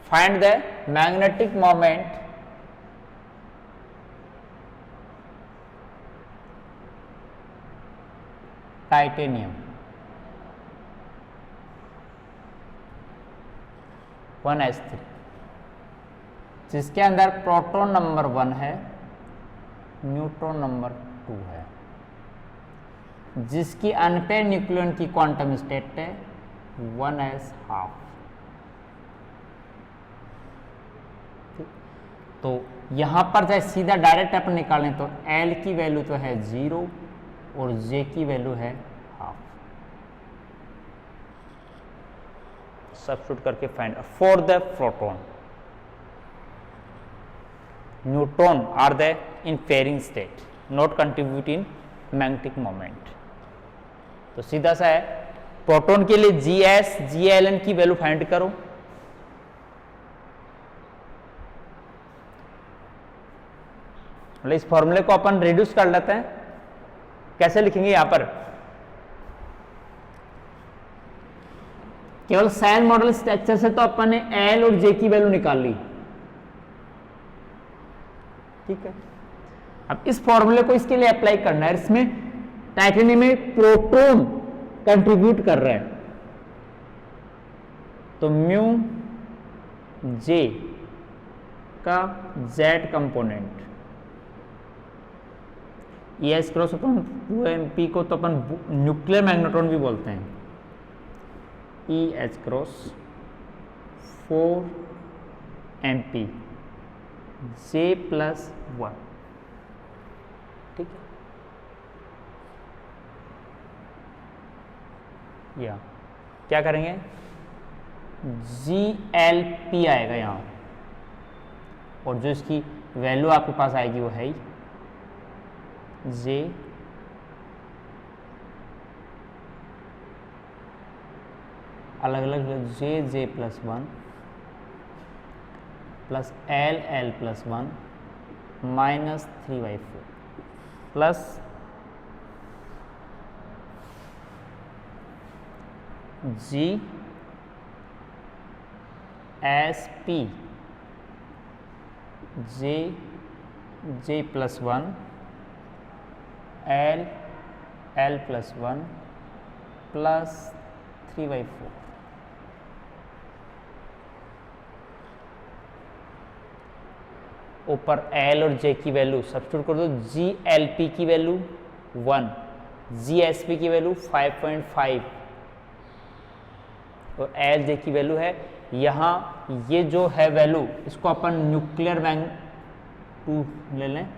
find the magnetic moment titanium 1s3, जिसके अंदर प्रोटॉन नंबर 1 है, न्यूट्रॉन नंबर 2 है, जिसकी अनपेयर्ड न्यूक्लियन की क्वांटम स्टेट है 1s हाफ। तो यहां पर चाहे सीधा डायरेक्ट अपन निकालें तो L की वैल्यू तो है 0 और J की वैल्यू है हाफ। सब्स्टिट्यूट करके find for the proton, neutron are the in pairing state, not contribute in magnetic moment. तो सीधा सा है, प्रोटॉन के लिए GS GLN की वैल्यू फाइंड करो। इस फॉर्मूले को अपन रिड्यूस कर लेते हैं। कैसे लिखेंगे यहां पर, केवल सेल मॉडल स्ट्रक्चर से तो अपन ने L और J की वैल्यू निकाल ली, ठीक है। अब इस फॉर्मूले को इसके लिए अप्लाई करना है। इसमें टाइटेनियम में प्रोटॉन कंट्रीब्यूट कर रहा है, तो म्यू J का Z कंपोनेंट, ES क्रॉस अपन 2MP को तो अपन न्यूक्लियर मैग्नेट्रॉन भी बोलते हैं, EH क्रॉस 4MP J+1, ठीक है। या क्या करेंगे, GLP आएगा यहां, और जो इसकी वैल्यू आपके पास आएगी वो है ही J अलग अलग J+1 plus L+1 -3/4 plus GSP J+1 L+1 plus 3/4। ऊपर L और J की वैल्यू सब्स्टिट्यूट कर दो। GLP की वैल्यू 1, GSP की वैल्यू 5.5 और LJ की वैल्यू है यहाँ, ये जो है वैल्यू इसको अपन न्यूक्लियर मैग 2 ले लें,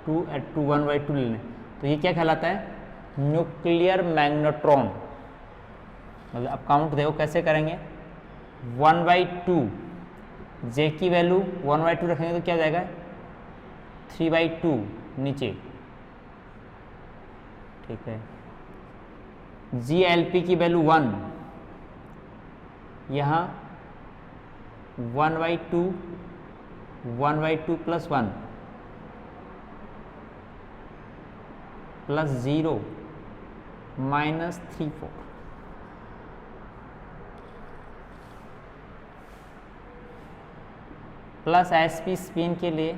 1/2 ले लें, तो ये क्या कहलाता है, न्यूक्लियर मैग्नेट्रॉन। मतलब अब काउंट देखो कैसे करेंगे, 1/2 J की वैल्यू 1/2 रखेंगे तो क्या जाएगा 3/2 नीचे, ठीक है। GLP की वैल्यू 1, यहाँ 1/2 + 1 प्लस 0 -3/4 प्लस SP स्पिन के लिए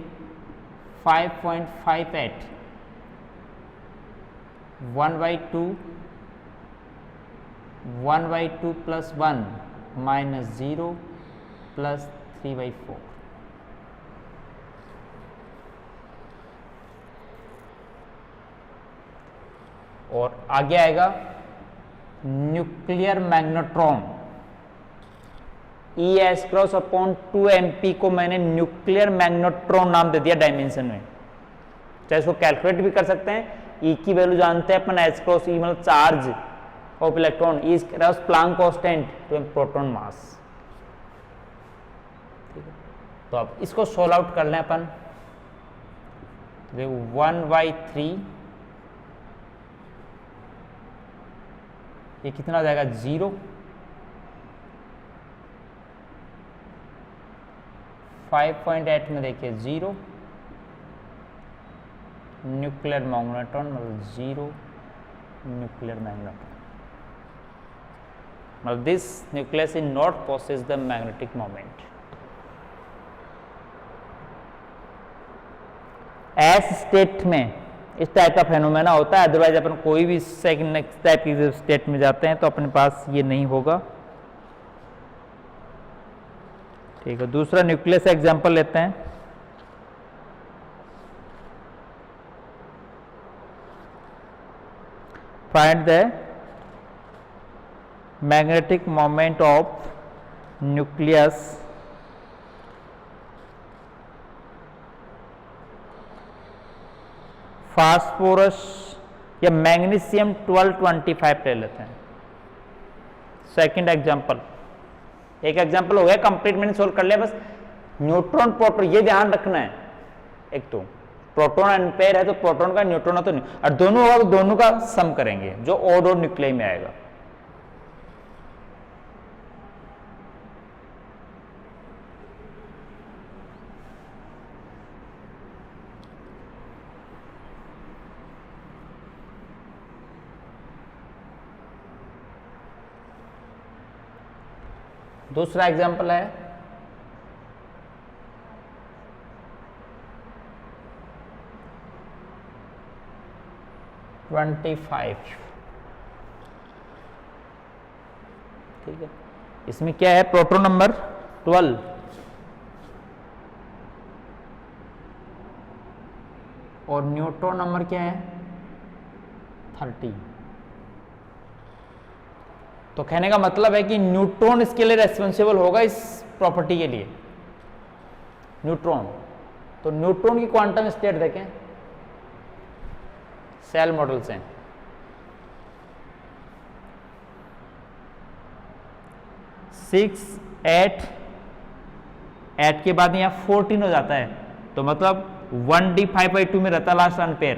5.58 1/2 + 1 -0 प्लस 3/4। और आगे आएगा न्यूक्लियर मैग्नेट्रॉन, ES×2MP को मैंने न्यूक्लियर मैग्नेट्रॉन नाम दे दिया डायमेंशन में। चाहे इसको कैलकुलेट भी कर सकते हैं, E की वैल्यू जानते हैं अपन, H×E मतलब charge of electron, E Planck constant तो प्रोटॉन मास, ठीक है। तो अब इसको सोल्व आउट कर लें अपन, 1/3 ये कितना हो जाएगा 0, 5.8 में देखिए 0, न्यूक्लियर मैग्नेट्रॉन मतलब 0 न्यूक्लियर मैग्नेट्रॉन, मतलब this nucleus is not possess the magnetic moment. S state में इस टाइप का फेनोमेना होता है, अदरवाइज अपन कोई भी सेकंड नेक्स्ट टाइप की स्टेट में जाते हैं तो अपने पास ये नहीं होगा, ठीक है। दूसरा न्यूक्लियस एग्जांपल लेते हैं, find the magnetic moment of nucleus phosphorus या मैग्नीशियम 1225 ले लेते हैं। सेकंड एग्जांपल, एक एग्जांपल हो गया कंप्लीट, मैंने सोल्व कर लिया। बस न्यूट्रॉन प्रोटॉन ये ध्यान रखना है, एक तो प्रोटॉन अनपेयर है तो प्रोटॉन का न्यूट्रॉन तो नहीं, और दोनों होगा तो दोनों का सम करेंगे जो ओड और न्यूक्लियस में आएगा। दूसरा एग्जांपल है ठीक है, इसमें क्या है, प्रोटॉन नंबर 12 और न्यूट्रॉन नंबर क्या है 30। तो कहने का मतलब है कि न्यूट्रॉन इसके लिए रेस्पॉन्सिबल होगा, इस प्रॉपर्टी के लिए न्यूट्रॉन। तो न्यूट्रॉन की क्वांटम स्टेट देखें सेल मॉडल से, सिक्स एट के बाद यहां 14 हो जाता है, तो मतलब 1d5/2 में रहता लास्ट अनपेयर,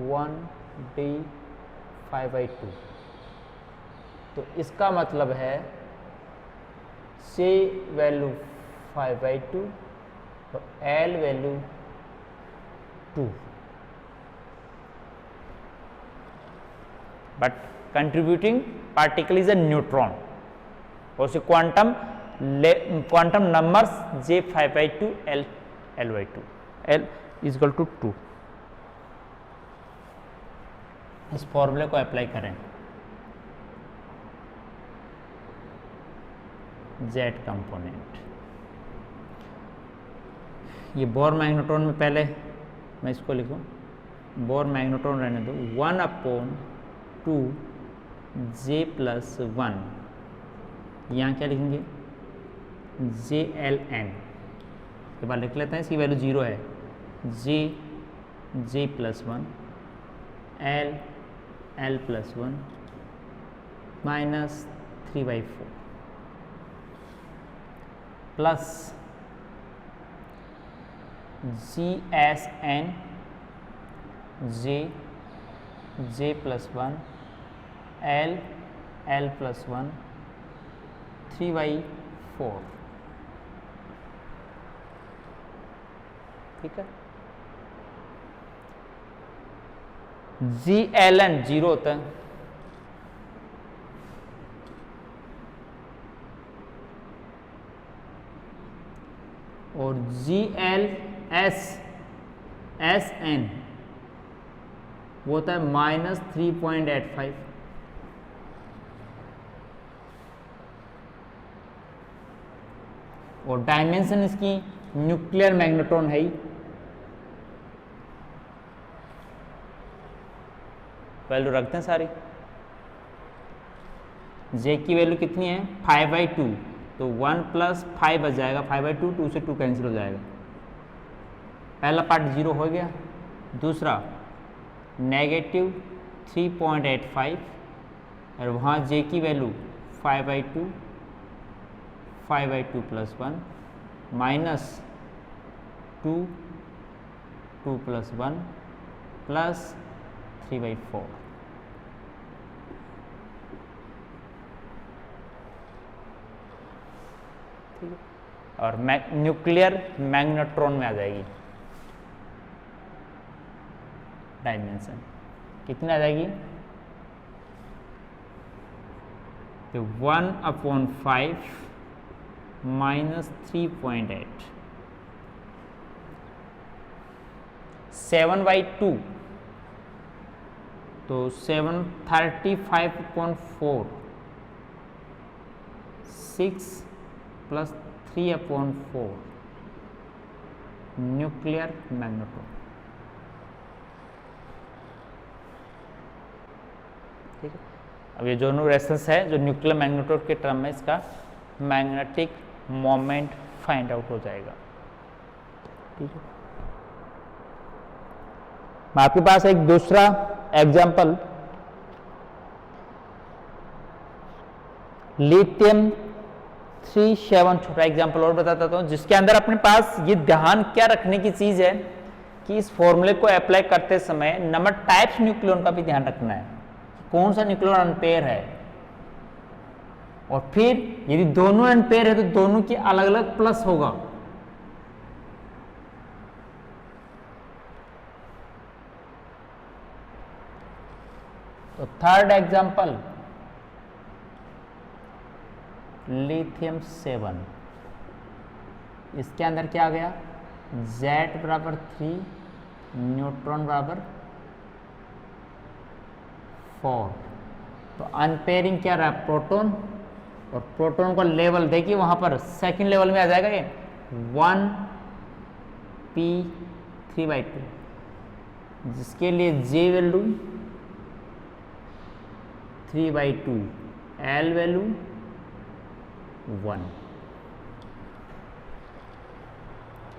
1d5/2। तो इसका मतलब है C वैल्यू 5/2 और L value 2, but contributing particle is a neutron, और उसे quantum numbers J 5/2 L/2, L is equal to 2। इस फॉर्मूले को अप्लाई करें, जेड कंपोनेंट, ये बोर मैग्नेट्रॉन में पहले मैं इसको लिखूं, बोर मैग्नेट्रॉन रहने दो, 1/2 J+1, यहाँ क्या लिखेंगे JLN के बाद लिख लेते हैं, इसकी वैल्यू 0 है, J+1 L+1 -3/4 plus GSN J+1 L+1 3/4, ठीक है। GLN 0 होता है, और GLSN वो होता है -3.85, और डायमेंशन इसकी न्यूक्लियर मैग्नेट्रॉन है ही, वैल्यू रखते हैं सारी। J की वैल्यू कितनी है 5/2, तो 1 + 5 बच जाएगा, 5/2, 2 से 2 कैंसिल हो जाएगा, पहला पार्ट 0 हो गया। दूसरा -3.85 और वहाँ J की वैल्यू 5/2 +1 -2 2 + 1 +3/4, ठीक है, और न्यूक्लियर मैग्नेट्रॉन में आ जाएगी, डायमेंशन कितनी आ जाएगी, तो 1/5 -3.8, 7/2 तो 735/4, 6 + 3/4 न्यूक्लियर मैग्नेट्रॉन, ठीक है। अब ये जो रेजिस्टेंस है जो न्यूक्लियर मैग्नेट्रॉन के टर्म में, इसका मैग्नेटिक मोमेंट फाइंड आउट हो जाएगा। ठीक है। मैं आपके पास एक दूसरा एग्जाम्पल लिथियम 37 छोटा एग्जाम्पल और बताता हूं, जिसके अंदर अपने पास ये ध्यान क्या रखने की चीज है कि इस फॉर्मूले को अप्लाई करते समय नंबर टाइप्स न्यूक्लियन का भी ध्यान रखना है, कौन सा न्यूक्लियन अनपेयर है, और फिर यदि दोनों अनपेयर है तो दोनों की अलग अलग प्लस होगा। तो थर्ड एग्जाम्पल लिथियम 7, इसके अंदर क्या आ गया, Z बराबर 3, न्यूट्रॉन बराबर 4। तो अनपेयरिंग क्या रहा, प्रोटॉन, और प्रोटॉन का लेवल देखिए वहां पर सेकंड लेवल में आ जाएगा ये 1p3/2, जिसके लिए J वैल्यू 3/2, L वैल्यू 1,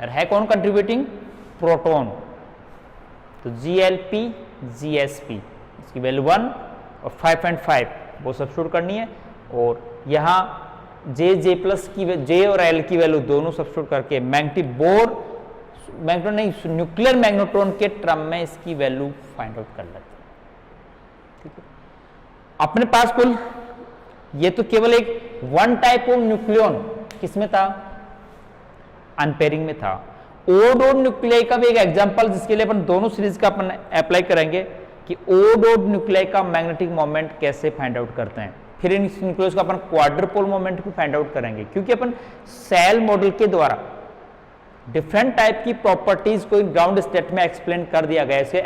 और है कौन कंट्रीब्यूटिंग, प्रोटॉन। तो GLP GSP इसकी वैल्यू 1 और 5.5 वो सब्स्टिट्यूट करनी है, और यहाँ J प्लस की J और L की वैल्यू दोनों सब्स्टिट्यूट करके न्यूक्लियर मैग्नेट्रॉन के टर्म में इसकी वैल्यू फाइंड आउट कर लेते हैं। ठीक है, अपने पास कुल ये तो केवल एक वन टाइप ऑफ न्यूक्लियन किसमें था, अनपेयरिंग में था। ओड न्यूक्लियाई का भी एक एग्जांपल जिसके लिए अपन दोनों सीरीज का अपन अप्लाई करेंगे कि ओड न्यूक्लियाई का मैग्नेटिक मोमेंट कैसे फाइंड आउट करते हैं, फिर इन न्यूक्लियस का अपन क्वाड्रपोल मोमेंट भी फाइंड आउट करेंगे, क्योंकि अपन सेल मॉडल के द्वारा डिफरेंट टाइप की प्रॉपर्टीज को ग्राउंड स्टेट में एक्सप्लेन कर दिया गया। ऐसे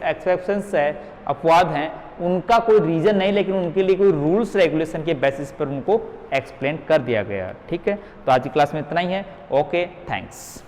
एक्सेप्शंस है, अपवाद हैं, उनका कोई रीजन नहीं, लेकिन उनके लिए कोई रूल्स रेगुलेशन के बेसिस पर उनको एक्सप्लेन कर दिया गया। ठीक है, तो आज की क्लास में इतना ही है। Okay, thanks.